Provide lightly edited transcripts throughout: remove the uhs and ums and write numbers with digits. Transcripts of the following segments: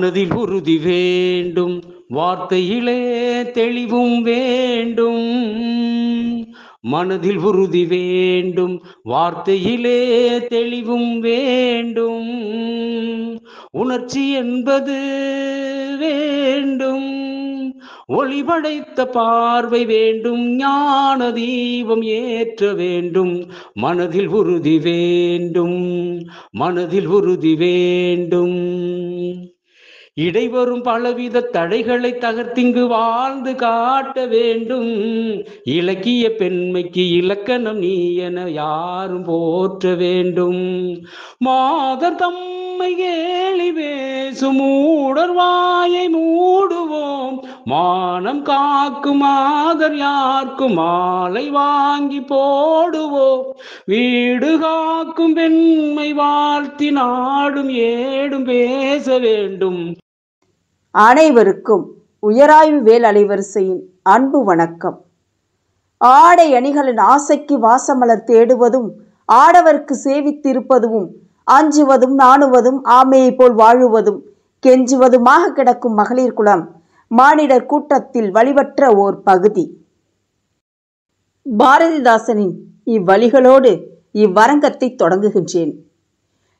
மனதில் உறுதி வேண்டும், வார்த்தையிலே தெளிவும் வேண்டும். மனதில் உறுதி வேண்டும், வார்த்தையிலே தெளிவும் வேண்டும். உணர்ச்சி என்பது வேண்டும், ஒளி படைத்த பார்வை வேண்டும், ஞான தீபம் ஏற்ற வேண்டும். மனதில் உறுதி வேண்டும், மனதில் உறுதி வேண்டும். இடைவரும் பலவித தடைகளை தகர்த்திங்கு வாழ்ந்து காட்ட வேண்டும். இலக்கிய பெண்மைக்கு இலக்கணம் நீ என யாரும் போற்ற வேண்டும். மாதர் தம்மை கேலி பேசும் மூடர் வாயை மூடுவோம். மானம் காக்கும் மாதர் யாருக்கும் மாலை வாங்கி போடுவோம். வீடு காக்கும் பெண்மை வாழ்த்தி நாடும் ஏடும் பேச வேண்டும். அனைவருக்கும் உயராய்வு வேல் அலைவரிசையின் அன்பு வணக்கம். ஆடை அணிகளின் ஆசைக்கு வாசமலர் தேடுவதும், ஆடவர்க்கு சேவித்திருப்பதும், அஞ்சுவதும் நாணுவதும், ஆமையை போல் வாழுவதும், கெஞ்சுவதுமாக கிடக்கும் மகளிர் குலம் மானிடர் கூட்டத்தில் வழிபற்ற ஓர் பகுதி. பாரதிதாசனின் இவ்வழிகளோடு இவ்வரங்கத்தை தொடங்குகின்றேன்.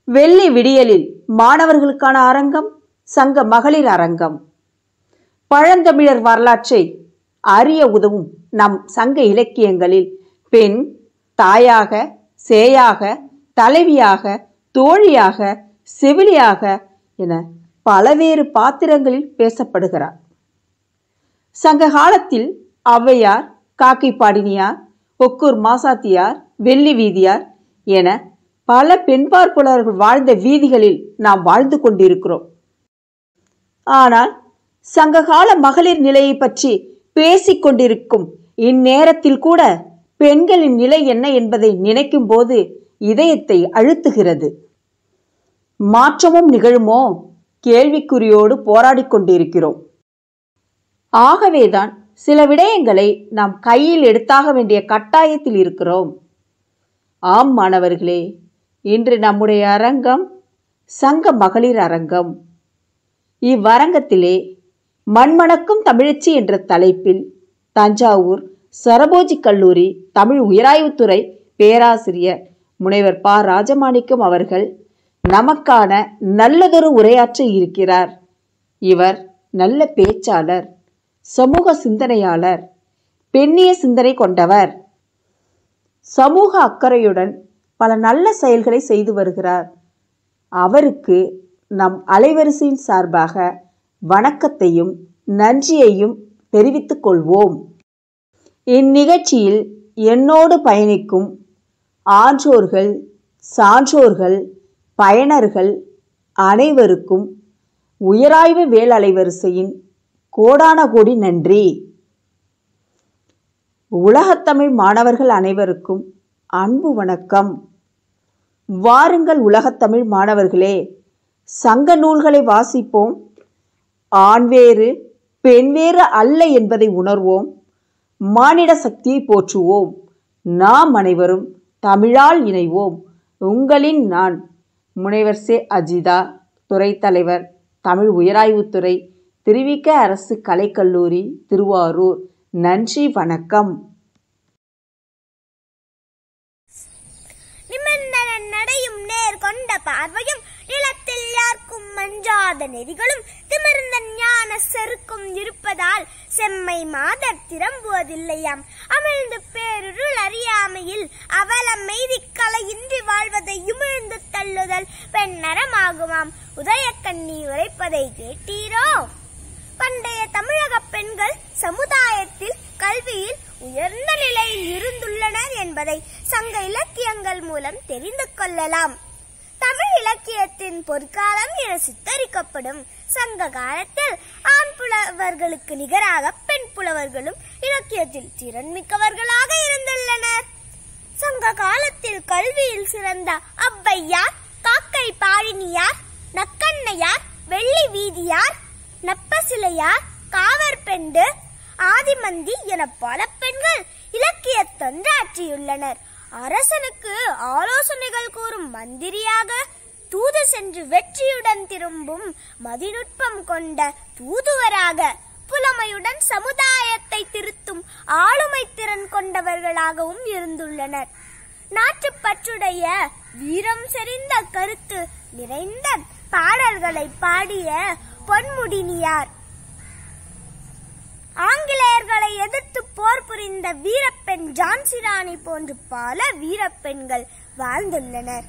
வெள்ளி விடியலில் மாணவர்களுக்கான அரங்கம், சங்க மகளிர் அரங்கம். பழந்தமிழர் வரலாற்றை அறிய உதவும் நம் சங்க இலக்கியங்களில் பெண் தாயாக, சேயாக, தலைவியாக, தோழியாக, செவிலியாக என பலவேறு பாத்திரங்களில் பேசப்படுகிறார். சங்க காலத்தில் ஔவையார், காக்கை பாடினியார், ஒக்கூர் மாசாத்தியார், வெள்ளி வீதியார் என பல பெண்பார் புலவர்கள் வாழ்ந்த வீதிகளில் நாம் வாழ்ந்து கொண்டிருக்கிறோம். ஆனால் சங்ககால மகளிர் நிலையை பற்றி பேசிக்கொண்டிருக்கும் இந்நேரத்தில் கூட பெண்களின் நிலை என்ன என்பதை நினைக்கும் போது இதயத்தை அழுத்துகிறது. மாற்றமும் நிகழுமோ கேள்விக்குறியோடு போராடி கொண்டிருக்கிறோம். ஆகவேதான் சில விடயங்களை நாம் கையில் எடுத்தாக வேண்டிய கட்டாயத்தில் இருக்கிறோம். ஆம் மாணவர்களே, இன்று நம்முடைய அரங்கம் சங்க மகளிர் அரங்கம். இவ்வரங்கத்திலே மண்மணக்கும் தமிழச்சி என்ற தலைப்பில் தஞ்சாவூர் சரபோஜி கல்லூரி தமிழ் உயராய்வுத்துறை பேராசிரியர் முனைவர் ப. ராஜமாணிக்கம் அவர்கள் நமக்கான நல்லதொரு உரையாற்ற இருக்கிறார். இவர் நல்ல பேச்சாளர், சமூக சிந்தனையாளர், பெண்ணிய சிந்தனை கொண்டவர். சமூக அக்கறையுடன் பல நல்ல செயல்களை செய்து வருகிறார். அவருக்கு நம் அலைவரிசையின் சார்பாக வணக்கத்தையும் நன்றியையும் தெரிவித்துக் கொள்வோம். இந்நிகழ்ச்சியில் என்னோடு பயணிக்கும் ஆன்றோர்கள், சான்றோர்கள், பயனர்கள் அனைவருக்கும் உயராய்வு வேல் அலைவரிசையின் கோடான கோடி நன்றி. உலகத்தமிழ் மாணவர்கள் அனைவருக்கும் அன்பு வணக்கம். வாருங்கள் உலகத்தமிழ் மாணவர்களே, சங்க நூல்களை வாசிப்போம். ஆண் வேறு பெண் வேறு அல்ல என்பதை உணர்வோம். மானிட சக்தியை போற்றுவோம். நாம் அனைவரும் தமிழால் இணைவோம். உங்களின் நான் முனைவர் சே. அஜிதா, துறை தலைவர், தமிழ் உயராய்வுத்துறை, திருவிக அரசு கலைக்கல்லூரி, திருவாரூர். நன்றி, வணக்கம். நடையும் நேர் கொண்ட பார்வையும் நிலத்தில் யாருக்கும் மஞ்சாத நெறிகளும் திமிர்ந்த ஞான செருக்கும் இருப்பதால் செம்மை மாதர் திரம்புவதில்லையாம். அமிழ்ந்து பேருருள் அறியாமையில் அவலம் மெய்தி கலையின்றி வாழ்வதை உமிழ்ந்து தள்ளுதல் பெண்ணறமாகுமாம். உதயக்கண்ணி உரைப்பதை கேட்டீரோ? பண்டைய தமிழக பெண்கள் சமுதாயத்தில் கல்வியில் உயர்ந்த நிலையில் இருந்துள்ளனர் என்பதை சங்க இலக்கியங்கள் மூலம் தெரிந்து கொள்ளலாம். தமிழ் இலக்கியத்தின் பொற்காலம் என சித்தரிக்கப்படும் சங்க காலத்தில் ஆண் புலவர்களுக்கு நிகராக பெண் புலவர்களும் இலக்கியத்தில் திறன்மிக்கவர்களாக இருந்துள்ளனர். சங்க காலத்தில் கல்வியில் சிறந்த ஔவையார், காக்கை பாடினியார், நக்கண்ணையார், வெள்ளி வீதியார், நப்பசிலையார், காவற்பெண்டு, ஆதிமந்தி என பல பெண்கள் இலக்கிய தொண்டாற்றியுள்ளனர். அரசனுக்கு ஆலோசனைகள் கூறும் மந்திரியாக, தூது சென்று வெற்றியுடன் திரும்பும் மதிநுட்பம் கொண்ட தூதுவராக, புலமையுடன் சமுதாயத்தை திருத்தும் ஆளுமை திறன் கொண்டவர்களாகவும் இருந்துள்ளனர். நாட்டுப்பற்றுடைய வீரம் செறிந்த கருத்து நிறைந்த பாடல்களை பாடிய பொன்முடினியார், ஆங்கிலேயர்களை எதிர்த்து போர் புரிந்த வீரப்பெண் ஜான்சி ராணி போன்று பல வீரப்பெண்கள் வாழ்ந்துள்ளனர்.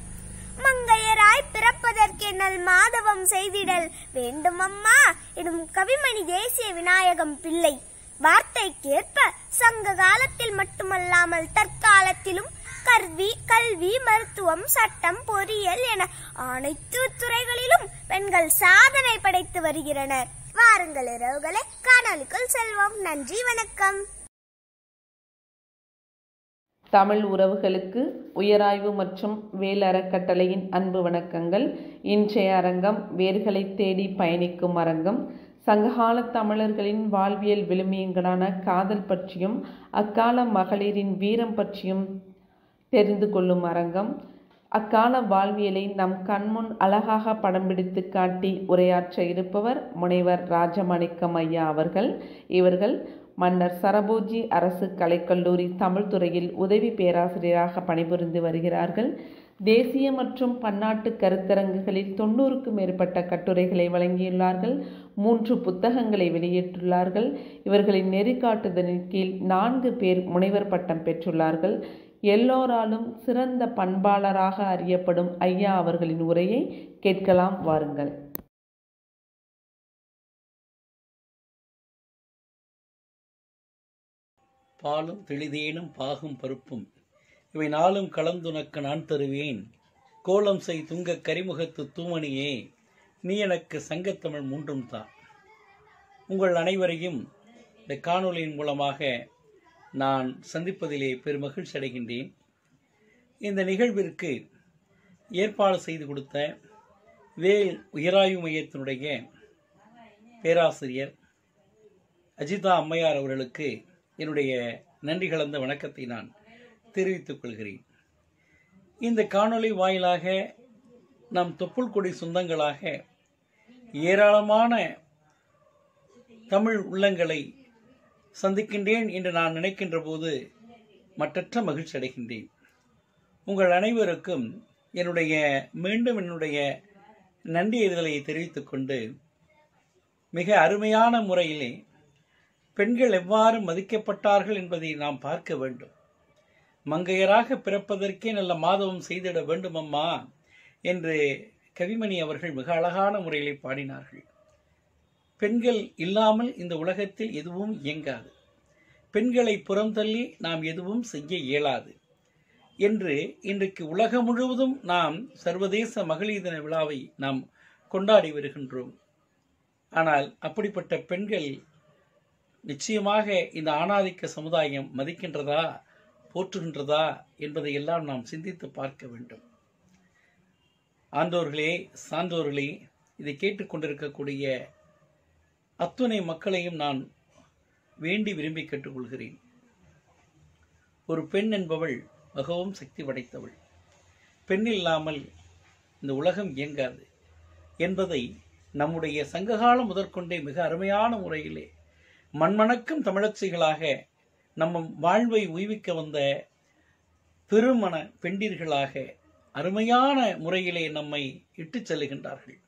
மங்கையராய் பிறப்பதற்கே நல் மாதவம் செய்திடல் வேண்டுமம்மா எனும் கவிமணி தேசிய விநாயகம் பிள்ளை வார்த்தைக்கேற்ப சங்க காலத்தில் மட்டுமல்லாமல் தற்காலத்திலும் கல்வி, மருத்துவம், சட்டம், பொறியியல் என அனைத்து துறைகளிலும் பெண்கள் சாதனை படைத்து வருகின்றனர். வாருங்கள் இரவுகளே, காணொளிக்குள் செல்வோம். நன்றி, வணக்கம். தமிழ் உறவுகளுக்கு உயராய்வு மற்றும் வேல் அறக்கட்டளையின் அன்பு வணக்கங்கள். இன்றைய அரங்கம் வேர்களை தேடி பயணிக்கும் அரங்கம். சங்ககால தமிழர்களின் வாழ்வியல் விழுமியங்களான காதல் பற்றியும் அக்கால மகளிரின் வீரம் பற்றியும் தெரிந்து கொள்ளும் அரங்கம். அக்கால வாழ்வியலை நம் கண்முன் அழகாக படம் பிடித்து காட்டி உரையாற்ற இருப்பவர் முனைவர் ராஜமாணிக்கம் ஐயா அவர்கள். இவர்கள் மன்னர் சரபோஜி அரசு கலைக்கல்லூரி தமிழ் துறையில் உதவி பேராசிரியராக பணிபுரிந்து வருகிறார்கள். தேசிய மற்றும் பன்னாட்டு கருத்தரங்குகளில் 90க்கும் மேற்பட்ட கட்டுரைகளை வழங்கியுள்ளார்கள். 3 புத்தகங்களை வெளியிட்டுள்ளார்கள். இவர்களின் நெறிகாட்டுதலின் கீழ் 4 பேர் முனைவர் பட்டம் பெற்றுள்ளார்கள். எல்லோராலும் சிறந்த பண்பாளராக அறியப்படும் ஐயா அவர்களின் உரையை கேட்கலாம், வாருங்கள். பாலும் தெளிதேனும் பாகும் பருப்பும் இவை 4ம் கலந்துனக்கு நான் தருவேன். கோலம் செய் துங்க கரிமுகத்து தூமணியே, நீ எனக்கு சங்கத்தமிழ் 3ம் தா. உங்கள் அனைவரையும் இந்த காணொலியின் மூலமாக நான் சந்திப்பதிலே பெருமகிழ்ச்சி அடைகின்றேன். இந்த நிகழ்விற்கு ஏற்பாடு செய்து கொடுத்த வேல் உயராய்வு மையத்தினுடைய பேராசிரியர் அஜிதா அம்மையார் அவர்களுக்கு என்னுடைய நன்றி கலந்த வணக்கத்தை நான் தெரிவித்துக் கொள்கிறேன். இந்த காணொளி வாயிலாக நம் தொப்புள் கொடி சொந்தங்களாக ஏராளமான தமிழ் உள்ளங்களை சந்திக்கின்றேன் என்று நான் நினைக்கின்ற போது மற்றற்ற மகிழ்ச்சி அடைகின்றேன். உங்கள் அனைவருக்கும் மீண்டும் என்னுடைய நன்றியறிதலை தெரிவித்துக் கொண்டு, மிக அருமையான முறையிலே பெண்கள் எவ்வாறு மதிக்கப்பட்டார்கள் என்பதை நாம் பார்க்க வேண்டும். மங்கையராக பிறப்பதற்கே நல்ல மாதவம் செய்திட வேண்டுமம்மா என்று கவிமணி அவர்கள் மிக அழகான முறையிலே பாடினார்கள். பெண்கள் இல்லாமல் இந்த உலகத்தில் எதுவும் இயங்காது, பெண்களை புறந்தள்ளி நாம் எதுவும் செய்ய இயலாது என்று இன்றைக்கு உலகம் முழுவதும் நாம் சர்வதேச மகளிர் தின விழாவை நாம் கொண்டாடி வருகின்றோம். ஆனால் அப்படிப்பட்ட பெண்கள் நிச்சயமாக இந்த ஆணாதிக்க சமுதாயம் மதிக்கின்றதா, போற்றுகின்றதா என்பதை எல்லாம் நாம் சிந்தித்து பார்க்க வேண்டும். ஆண்டோர்களே, சான்றோர்களே, இதை கேட்டுக்கொண்டிருக்கக்கூடிய அத்துணை மக்களையும் நான் வேண்டி விரும்பி கேட்டுக்கொள்கிறேன். ஒரு பெண் என்பவள் மிகவும் சக்தி படைத்தவள். பெண் இல்லாமல் இந்த உலகம் இயங்காது என்பதை நம்முடைய சங்ககாலம் முதற்கொண்டே மிக அருமையான முறையிலே மண்மணக்கும் தமிழச்சிகளாக நம்ம வாழ்வை உய்விக்க வந்த திருமண பெண்டிர்களாக அருமையான முறையிலே நம்மை இட்டுச் செல்லுகின்றார்கள்.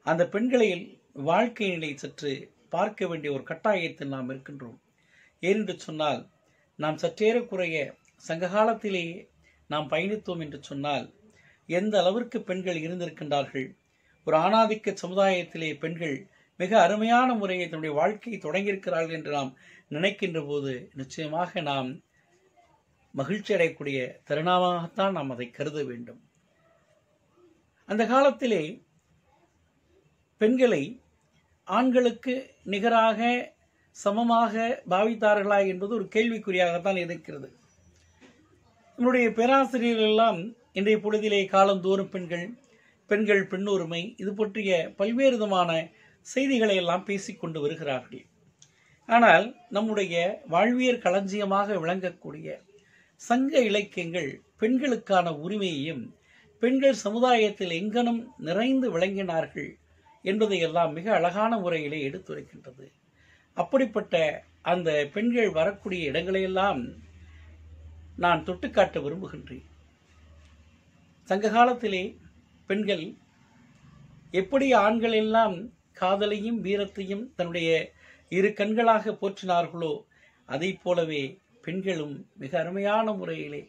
அந்த பெண்களில் வாழ்க்கை நிலை சற்று பார்க்க வேண்டிய ஒரு கட்டாயத்தில் நாம் இருக்கின்றோம். ஏனென்று சொன்னால், நாம் சற்றேறக்குறைய சங்ககாலத்திலேயே நாம் பயணித்தோம் என்று சொன்னால் எந்த அளவிற்கு பெண்கள் இருந்திருக்கின்றார்கள். ஒரு ஆணாதிக்க சமுதாயத்திலே பெண்கள் மிக அருமையான முறையை தன்னுடைய வாழ்க்கையை தொடங்கியிருக்கிறார்கள் என்று நாம் நினைக்கின்ற போது நிச்சயமாக நாம் மகிழ்ச்சி அடையக்கூடிய தருணமாகத்தான் நாம் அதை கருத வேண்டும். அந்த காலத்திலே பெண்களை ஆண்களுக்கு நிகராக சமமாக பாவித்தார்களா என்பது ஒரு கேள்விக்குறியாகத்தான் இருக்கிறது. நம்முடைய பேராசிரியர்கள் எல்லாம் இன்றைய பொழுதிலே காலந்தோறும் பெண்கள் பெண்ணுரிமை இது பற்றிய பல்வேறு விதமான செய்திகளை எல்லாம் பேசிக்கொண்டு வருகிறார்கள். ஆனால் நம்முடைய வாழ்வியல் களஞ்சியமாக விளங்கக்கூடிய சங்க இலக்கியங்கள் பெண்களுக்கான உரிமையையும் பெண்கள் சமுதாயத்தில் எங்கனும் நிறைந்து விளங்கினார்கள் என்பதையெல்லாம் மிக அழகான முறையிலே எடுத்துரைக்கின்றது. அப்படிப்பட்ட அந்த பெண்கள் வரக்கூடிய இடங்களையெல்லாம் நான் தொட்டுக்காட்ட விரும்புகின்றேன். சங்க காலத்திலே பெண்கள் எப்படி ஆண்கள் எல்லாம் காதலையும் வீரத்தையும் தன்னுடைய இரு கண்களாக போற்றினார்களோ அதை போலவே பெண்களும் மிக அருமையான முறையிலே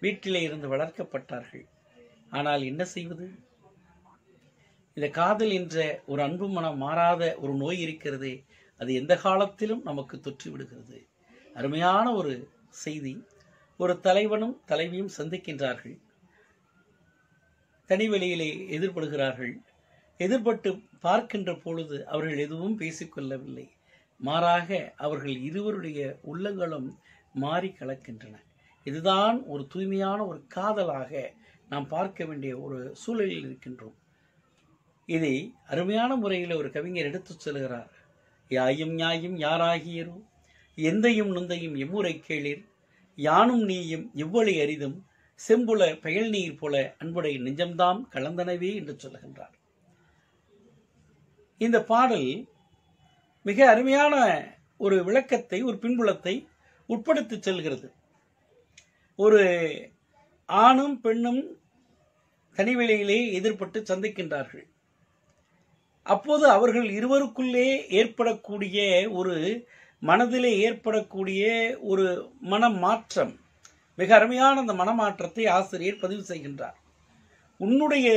வீட்டிலே இருந்து வளர்க்கப்பட்டார்கள். ஆனால் என்ன செய்வது? இந்த காதல் என்ற ஒரு அன்பு மனம் மாறாத ஒரு நோய் இருக்கிறது. அது எந்த காலத்திலும் நமக்கு தொற்றி விடுகிறது. அருமையான ஒரு செய்தி. ஒரு தலைவனும் தலைவியும் சந்திக்கின்றார்கள். தனிவெளியிலே எதிர்படுகிறார்கள். எதிர்பட்டு பார்க்கின்ற பொழுது அவர்கள் எதுவும் பேசிக்கொள்ளவில்லை. மாறாக அவர்கள் இருவருடைய உள்ளங்களும் மாறி கலக்கின்றன. இதுதான் ஒரு தூய்மையான ஒரு காதலாக நாம் பார்க்க வேண்டிய ஒரு சூழலில் இருக்கின்றோம். இதை அருமையான முறையில் ஒரு கவிஞர் எடுத்துச் சொல்கிறார். யாயும் ஞாயும் யாராகியரோ எந்தையும் நுந்தையும் எம்முறை கேளிர் யானும் நீயும் எவ்வளை அரிதும் செம்புல பெயல் நீர் போல அன்புடைய நெஞ்சம்தாம் கலந்தனவே என்று சொல்லுகின்றார். இந்த பாடல் மிக அருமையான ஒரு விளக்கத்தை, ஒரு பின்புலத்தை உட்படுத்தி செல்கிறது. ஒரு ஆணும் பெண்ணும் தனிவெளியிலே எதிர்பட்டு சந்திக்கின்றார்கள். அப்போது அவர்கள் இருவருக்குள்ளே ஏற்படக்கூடிய ஒரு மனதிலே ஏற்படக்கூடிய ஒரு மனமாற்றம், மிக அருமையான அந்த மனமாற்றத்தை ஆசிரியர் பதிவு செய்கின்றார். உன்னுடைய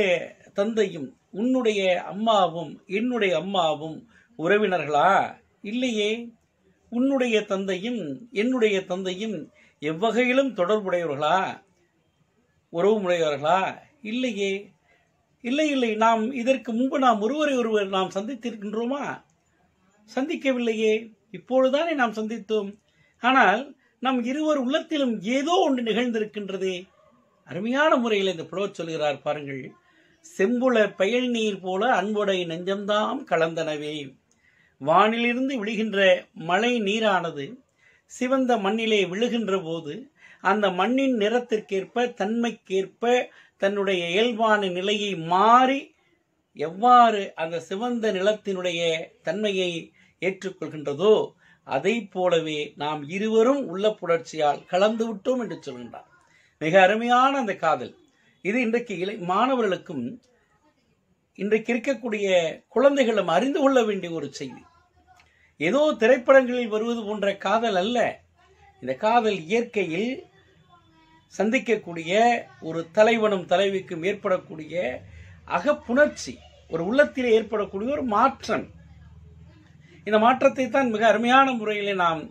தந்தையும் உன்னுடைய அம்மாவும் என்னுடைய அம்மாவும் உறவினர்களா? இல்லையே. உன்னுடைய தந்தையும் என்னுடைய தந்தையும் எவ்வகையிலும் தொடர்புடையவர்களா, உறவுமுடையவர்களா? இல்லையே. இல்லை. நாம் இதற்கு முன்பு நாம் ஒருவரை ஒருவர் நாம் சந்தித்திருக்கின்றோமா? சந்திக்கவில்லையே. இப்பொழுதுதானே நாம் சந்தித்தோம். ஆனால் நம் இருவர் உள்ளத்திலும் ஏதோ ஒன்று நிகழ்ந்திருக்கின்றதே. அருமையான முறையில் இந்த புலவர் சொல்கிறார் பாருங்கள். செம்புல பெயல் நீர் போல அன்புடை நெஞ்சம்தாம் கலந்தனவே. வானிலிருந்து விழுகின்ற மழை நீரானது சிவந்த மண்ணிலே விழுகின்ற போது அந்த மண்ணின் நிறத்திற்கேற்ப தன்மைக்கேற்ப தன்னுடைய இயல்பான நிலையை மாறி எவ்வாறு அந்த சிவந்த நிலத்தினுடைய தன்மையை ஏற்றுக்கொள்கின்றதோ அதை போலவே நாம் இருவரும் உள்ள புணர்ச்சியால் கலந்து விட்டோம் என்று சொல்கின்றார். மிக அருமையான அந்த காதல் இது இன்றைக்கு மாணவர்களுக்கும் இன்றைக்கு இருக்கக்கூடிய குழந்தைகளும் அறிந்து கொள்ள வேண்டிய ஒரு செய்தி. ஏதோ திரைப்படங்களில் வருவது போன்ற காதல் அல்ல. இந்த காதல் இயற்கையில் சந்திக்கக்கூடிய ஒரு தலைவனும் தலைவிக்கும் ஏற்படக்கூடிய அகப்புணர்ச்சி, ஒரு உள்ளத்திலே ஏற்படக்கூடிய ஒரு மாற்றம். இந்த மாற்றத்தை தான் மிக அருமையான முறையிலே நாம்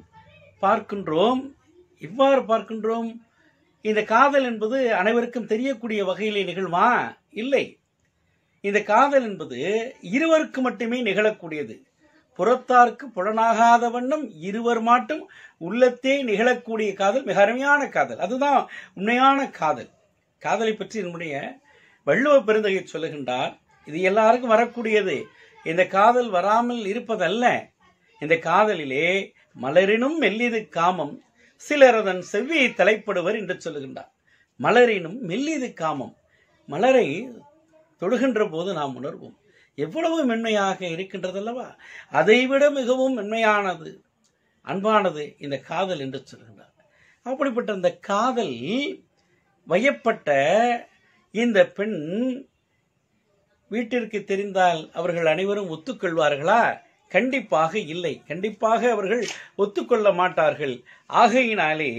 பார்க்கின்றோம். இவ்வாறு பார்க்கின்றோம். இந்த காதல் என்பது அனைவருக்கும் தெரியக்கூடிய வகையிலே நிகழ்மா? இல்லை. இந்த காதல் என்பது இருவருக்கு மட்டுமே நிகழக்கூடியது. புறத்தார்க்கு புலனாகாத வண்ணம் இருவர் மாட்டும் உள்ளத்தே நிகழக்கூடிய காதல் மிக அருமையான காதல். அதுதான் உண்மையான காதல். காதலை பற்றி நம்முடைய வள்ளுவ பெருந்தகை சொல்லுகின்றார். இது எல்லாருக்கும் வரக்கூடியது. இந்த காதல் வராமல் இருப்பதல்ல. இந்த காதலிலே மலரினும் மெல்லிது காமம் சிலர் அதன் செவ்வியை தலைப்படுவர் என்று சொல்லுகின்றார். மலரினும் மெல்லிது காமம். மலரை தொடுகின்ற போது நாம் உணர்வோம் எவ்வளவு மென்மையாக இருக்கின்றதல்லவா. அதைவிட மிகவும் மென்மையானது, அன்பானது இந்த காதல் என்று சொல்கின்றார். அப்படிப்பட்ட இந்த காதல் வயப்பட்ட இந்த பெண் வீட்டிற்கு தெரிந்தால் அவர்கள் அனைவரும் ஒத்துக்கொள்வார்களா? கண்டிப்பாக இல்லை. கண்டிப்பாக அவர்கள் ஒத்துக்கொள்ள மாட்டார்கள். ஆகையினாலே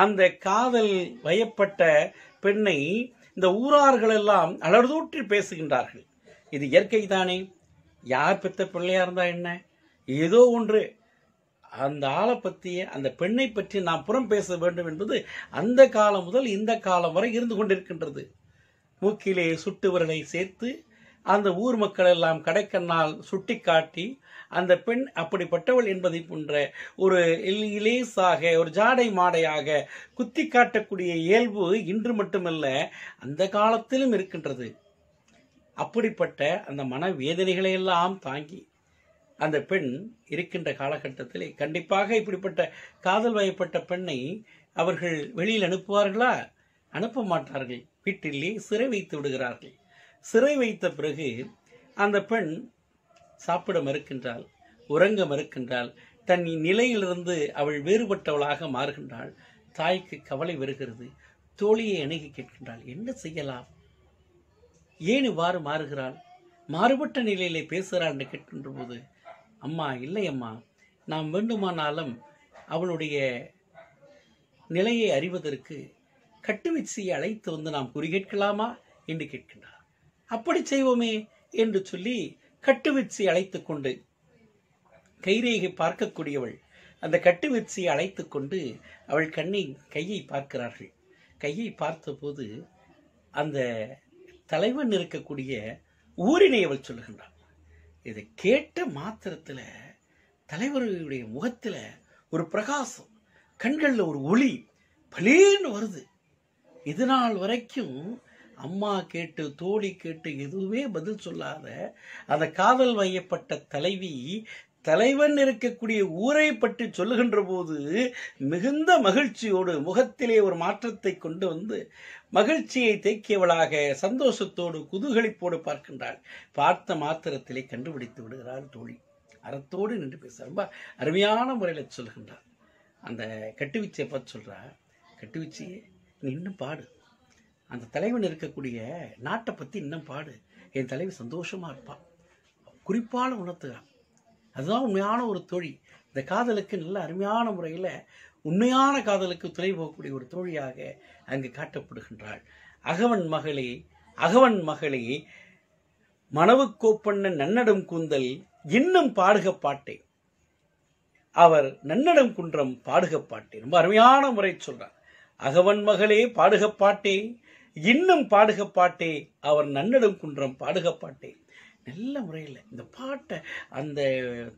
அந்த காதல் வயப்பட்ட பெண்ணை இந்த ஊரார்கள் எல்லாம் அலர்தூற்றி பேசுகின்றார்கள். இது இயற்கை தானே. யார் பெற்ற பிள்ளையா இருந்தா என்ன, ஏதோ ஒன்று அந்த ஆளை பற்றி அந்த பெண்ணை பற்றி நாம் புறம் பேச வேண்டும் என்பது அந்த காலம் முதல் இந்த காலம் வரை இருந்து கொண்டிருக்கின்றது. மூக்கிலே சுட்டு விரலை சேர்த்து அந்த ஊர் மக்கள் எல்லாம் கடைக்கண்ணால் சுட்டி காட்டி அந்த பெண் அப்படிப்பட்டவள் என்பதை போன்ற ஒரு இலேசாக ஒரு ஜாடை மாடையாக குத்தி காட்டக்கூடிய இயல்பு இன்று மட்டுமல்ல அந்த காலத்திலும் இருக்கின்றது. அப்படிப்பட்ட அந்த மன வேதனைகளை எல்லாம் தாங்கி அந்த பெண் இருக்கின்ற காலகட்டத்தில் கண்டிப்பாக இப்படிப்பட்ட காதல் வயப்பட்ட பெண்ணை அவர்கள் வெளியில் அனுப்புவார்களா? அனுப்ப மாட்டார்கள். வீட்டிலே சிறை வைத்து விடுகிறார்கள். சிறை வைத்த பிறகு அந்த பெண் சாப்பிட மறுக்கின்றாள், உறங்க மறுக்கின்றாள், தன் நிலையிலிருந்து அவள் வேறுபட்டவளாக மாறுகின்றாள். தாய்க்கு கவலை வருகிறது. தோழியை அணுகி கேட்கின்றாள், என்ன செய்யலாம், ஏன் இவ்வாறு மாறுகிறாள், மாறுபட்ட நிலையிலே பேசுகிறாள் என்று கேட்கின்ற போது, அம்மா இல்லை அம்மா, நாம் வேண்டுமானாலும் அவளுடைய நிலையை அறிவதற்கு கட்டுவிச்சியை அழைத்து வந்து நாம் குறி கேட்கலாமா என்று கேட்கின்றார். அப்படி செய்வோமே என்று சொல்லி கட்டுவிச்சி அழைத்து கொண்டு, கைரேகை பார்க்கக்கூடியவள் அந்த கட்டுவிச்சியை அழைத்து கொண்டு அவள் கையை பார்க்கிறார்கள். கையை பார்த்தபோது அந்த தலைவன் இருக்கக்கூடிய ஊரினை அவள் சொல்லுகின்றாள். இதை கேட்ட மாத்திரத்தில் தலைவருடைய முகத்தில் ஒரு பிரகாசம், கண்களில் ஒரு ஒளி பலேன்னு வருது. இது நாள் வரைக்கும் அம்மா கேட்டு தோழி கேட்டு எதுவுமே பதில் சொல்லாத அந்த காதல் வயப்பட்ட தலைவி தலைவன் இருக்கக்கூடிய ஊரை பற்றி சொல்லுகின்ற போது மிகுந்த மகிழ்ச்சியோடு முகத்திலே ஒரு மாற்றத்தை கொண்டு வந்து மகிழ்ச்சியை தேக்கியவளாக சந்தோஷத்தோடு குதூகலிப்போடு பார்க்கின்றாள். பார்த்த மாத்திரத்திலே கண்டுபிடித்து விடுகிறாள் தோழி. அறத்தோடு நின்று பேச ரொம்ப அருமையான முறையில் சொல்கின்றாள். அந்த கட்டுவிச்சியை பார்த்து சொல்றா, கட்டுவிச்சியே நீ இன்னும் பாடு, அந்த தலைவன் இருக்கக்கூடிய நாட்டை பற்றி இன்னும் பாடு, என் தலைவி சந்தோஷமா இருப்பான், குறிப்பான உணர்த்துகிறான். அதுதான் உண்மையான ஒரு தோழி. இந்த காதலுக்கு நல்ல அருமையான முறையில் உண்மையான காதலுக்கு துணை போகக்கூடிய ஒரு தோழியாக அங்கு காட்டப்படுகின்றாள். அகவன் மகளே மணவுக்கோப்பண்ண நன்னடம் கூந்தல் இன்னும் பாடுக பாட்டே, அவர் நன்னடம் குன்றம் பாடுக பாட்டே. ரொம்ப அருமையான முறை சொல்றார். அகவன் மகளே பாடுக பாட்டே, இன்னும் பாடுக பாட்டே, அவர் நன்னடம் குன்றம் பாடுக பாட்டே. நல்ல முறையில் இந்த பாட்டை அந்த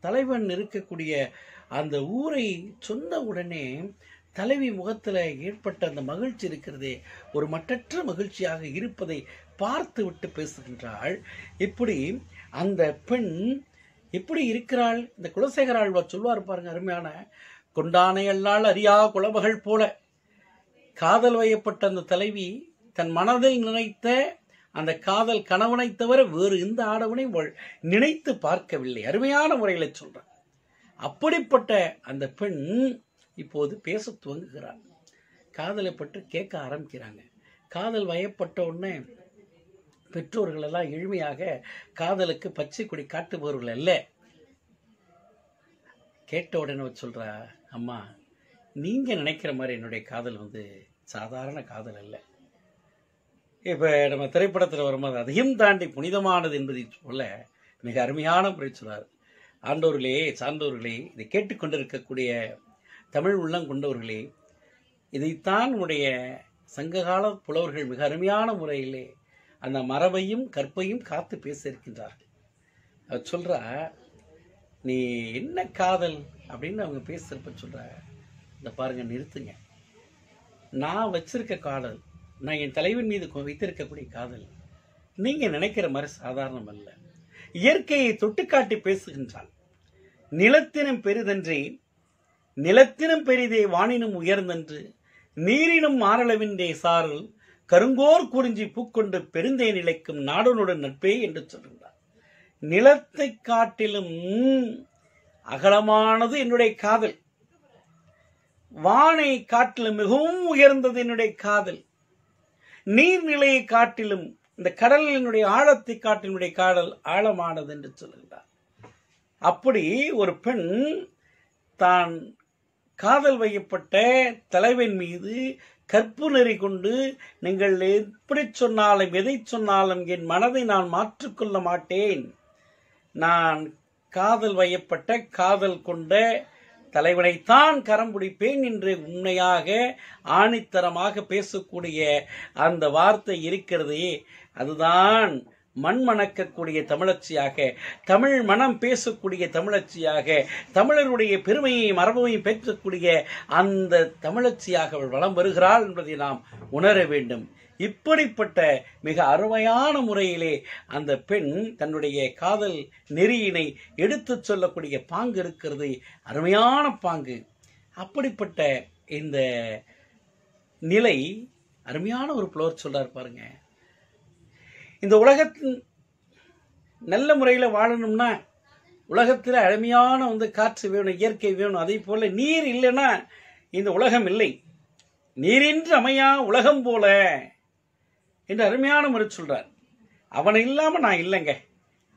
தலைவன் இருக்கக்கூடிய அந்த ஊரை சொன்ன உடனே தலைவி முகத்தில் ஏற்பட்ட அந்த மகிழ்ச்சி இருக்கிறதே ஒரு மட்டற்ற மகிழ்ச்சியாக இருப்பதை பார்த்து விட்டு பேசுகின்றாள். இப்படி அந்த பெண் எப்படி இருக்கிறாள்? இந்த குலசேகர ஆழ்வார் சொல்வார் பாருங்க, அருமையான, கொண்டானை அல்லால் அறியா குலமகள் போல. காதல் வயப்பட்ட அந்த தலைவி தன் மனதில் நினைத்த அந்த காதல் கணவனை தவிர வேறு எந்த ஆடவனை நினைத்து பார்க்கவில்லை. அருமையான முறையில் சொல்றார். அப்படிப்பட்ட அந்த பெண் இப்போது பேச துவங்குகிறார். காதலை பற்றி கேட்க ஆரம்பிக்கிறாங்க. காதல் வயப்பட்ட உடனே பெற்றோர்கள் எல்லாம் எளிமையாக காதலுக்கு பச்சை கொடி காட்டுபவர்கள் அல்ல. கேட்ட உடனே சொல்றா, அம்மா நீங்க நினைக்கிற மாதிரி என்னுடைய காதல் சாதாரண காதல் அல்ல. இப்ப நம்ம திரைப்படத்தில் வரும்போது அதையும் தாண்டி புனிதமானது என்பதை சொல்ல மிக அருமையான முறை சொல்றாரு. ஆண்டோர்களே, சான்றோர்களே, இதை கேட்டுக்கொண்டிருக்கக்கூடிய தமிழ் உள்ளம் கொண்டவர்களே, இதைத்தான் உடைய சங்ககால புலவர்கள் மிக அருமையான முறையிலே அந்த மரபையும் கற்பையும் காத்து பேச இருக்கின்றார்கள். அவர் சொல்றா, நீ என்ன காதல் அப்படின்னு அவங்க பேசுறப்ப சொல்ற, இந்த பாருங்க, நிறுத்துங்க, நான் வச்சிருக்க காதல், நான் என் தலைவன் மீது வைத்திருக்கக்கூடிய காதல் நீங்க நினைக்கிற மாதிரி சாதாரணம் அல்ல. இயற்கையை தொட்டுக்காட்டி பேசுகின்றாள். நிலத்தினும் பெரிதன்றே, நிலத்தினும் பெரிதே, வானினும் உயர்ந்தன்று, நீரினும் மாறளவின்றே சாரல், கருங்கோர் குறிஞ்சி பூக்கொண்டு பெருந்தே நிலைக்கும் நாடனுடன் நட்பே என்று சொல்கின்றார். நிலத்தை காட்டிலும் அகலமானது என்னுடைய காதல், வானை காட்டிலும் மிகவும் உயர்ந்தது என்னுடைய காதல், நீர்நிலையை காட்டிலும் இந்த கடலினுடைய ஆழத்தை காட்டினுடைய காதல் ஆழமானது என்று சொல்லுகிறார். அப்படி ஒரு பெண் தான் காதல் வைக்கப்பட்ட தலைவன் மீது கற்பு நெறி கொண்டு, நீங்கள் எப்படி சொன்னாலும் எதை சொன்னாலும் என் மனதை நான் மாற்றிக்கொள்ள மாட்டேன், நான் காதல் வைக்கப்பட்ட காதல் கொண்ட தலைவனைத்தான் கரம் பிடிப்பேன் என்று உண்மையாக ஆணித்தரமாக பேசக்கூடிய அந்த வார்த்தை இருக்கிறதே, அதுதான் மண் மணக்கக்கூடிய தமிழச்சியாக, தமிழ் மனம் பேசக்கூடிய தமிழச்சியாக, தமிழருடைய பெருமையை மரபையும் பேசக்கூடிய அந்த தமிழச்சியாக அவள் வலம் வருகிறாள் என்பதை நாம் உணர வேண்டும். இப்படிப்பட்ட மிக அருமையான முறையிலே அந்த பெண் தன்னுடைய காதல் நெறியினை எடுத்து சொல்லக்கூடிய பாங்கு இருக்கிறது, அருமையான பாங்கு. அப்படிப்பட்ட இந்த நிலை அருமையான ஒரு புலவர் சொல்றார் பாருங்க, இந்த உலகத்தின் நல்ல முறையில் வாழணும்னா உலகத்தில் அருமையான காற்று வேணும், இயற்கை வேணும். அதே போல நீர் இல்லைன்னா இந்த உலகம் இல்லை. நீரின்றி அமையா உலகம் போல என்று அருமையான முறை சொல்றார். அவனை இல்லாம நான் இல்லைங்க,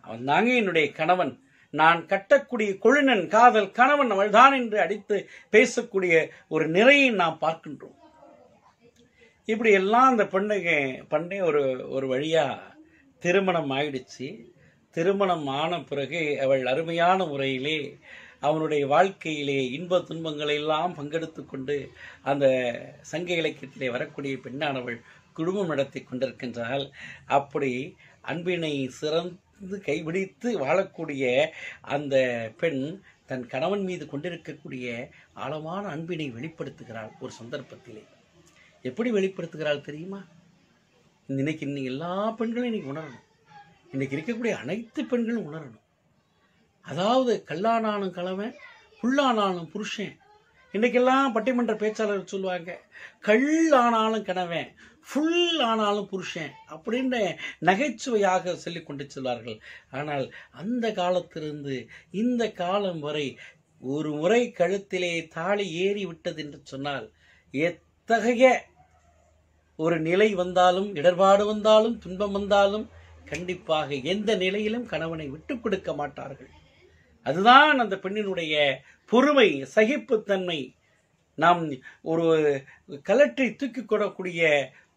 அவன் தாங்க என்னுடைய கணவன், நான் கட்டக்கூடிய கொழுநன் காதல் கணவன் அவள்தான் என்று அடித்து பேசக்கூடிய ஒரு நிறையை நாம் பார்க்கின்றோம். இப்படி எல்லாம் அந்த பெண்ணை ஒரு வழியா திருமணம் ஆயிடுச்சு. திருமணம் ஆன பிறகு அவள் அருமையான முறையிலே அவனுடைய வாழ்க்கையிலே இன்ப துன்பங்களை எல்லாம் பங்கெடுத்து கொண்டு அந்த சங்க இலக்கியத்திலே வரக்கூடிய பெண்ணானவள் குடும்பம் நடத்தி கொண்டிருக்கின்றாள். அப்படி அன்பினை சிறந்து கைபிடித்து வாழக்கூடிய அந்த பெண் தன் கணவன் மீது கொண்டிருக்கக்கூடிய ஆழமான அன்பினை வெளிப்படுத்துகிறாள். ஒரு சந்தர்ப்பத்திலே எப்படி வெளிப்படுத்துகிறாள் தெரியுமா? இன்னைக்கு எல்லா பெண்களும் இன்னைக்கு உணரணும், இன்னைக்கு இருக்கக்கூடிய அனைத்து பெண்களும் உணரணும். அதாவது கல்லானாலும் கணவன், புல்லானாலும் புருஷன். இன்னைக்கெல்லாம் பட்டிமன்ற பேச்சாளர் சொல்லுவாங்க, கல்லானாலும் கணவன், ஃபுல் ஆனாலும் புருஷன் அப்படின்னு நகைச்சுவையாக சொல்லிக் கொண்டு செல்வார்கள். ஆனால் அந்த காலத்திலிருந்து இந்த காலம் வரை ஒரு முறை கழுத்திலே தாலி ஏறி விட்டது என்று சொன்னால் எத்தகைய ஒரு நிலை வந்தாலும், இடர்பாடு வந்தாலும், துன்பம் வந்தாலும் கண்டிப்பாக எந்த நிலையிலும் கணவனை விட்டுக் கொடுக்க மாட்டார்கள். அதுதான் அந்த பெண்ணினுடைய பொறுமை, சகிப்புத்தன்மை. நாம் ஒரு கலற்றி தூக்கி கொள்ளக்கூடிய,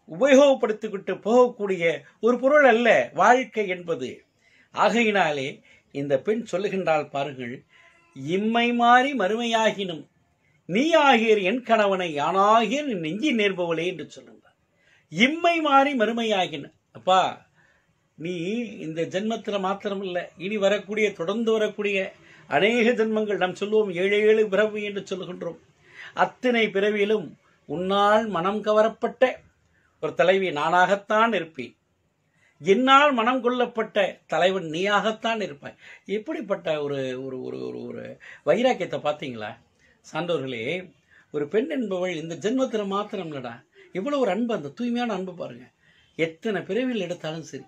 உபயோகப்படுத்திக்கிட்டு போகக்கூடிய ஒரு பொருள் அல்ல வாழ்க்கை என்பது. ஆகையினாலே இந்த பெண் சொல்லுகின்றால் பாருங்கள், இம்மை மாறி மறுமையாகினும் நீ ஆகியர் என் கணவனை யானாகியர் நெஞ்சி நேர்பவளே என்று சொல்லுங்கள். இம்மை மாறி மறுமையாகின, அப்பா நீ இந்த ஜென்மத்தில் மாத்திரம் இல்லை, இனி வரக்கூடிய தொடர்ந்து வரக்கூடிய அநேக ஜென்மங்கள், நாம் சொல்லுவோம் 7 பிறவி என்று சொல்லுகின்றோம். அத்தனை பிறவியிலும் உன்னால் மனம் கவரப்பட்ட ஒரு தலைவி நானாகத்தான் இருப்பேன், என்னால் மனம் கொள்ளப்பட்ட தலைவன் நீயாகத்தான் இருப்பாய். எப்படிப்பட்ட ஒரு ஒரு ஒரு ஒரு வைராக்கியத்தை பார்த்தீங்களா சான்றோர்களே? ஒரு பெண் என்பவள் இந்த ஜென்மத்தில் மாத்திரம் இல்லடா, இவ்வளவு ஒரு அன்பு, அந்த தூய்மையான அன்பு பாருங்க. எத்தனை பிறவியில் எடுத்தாலும் சரி,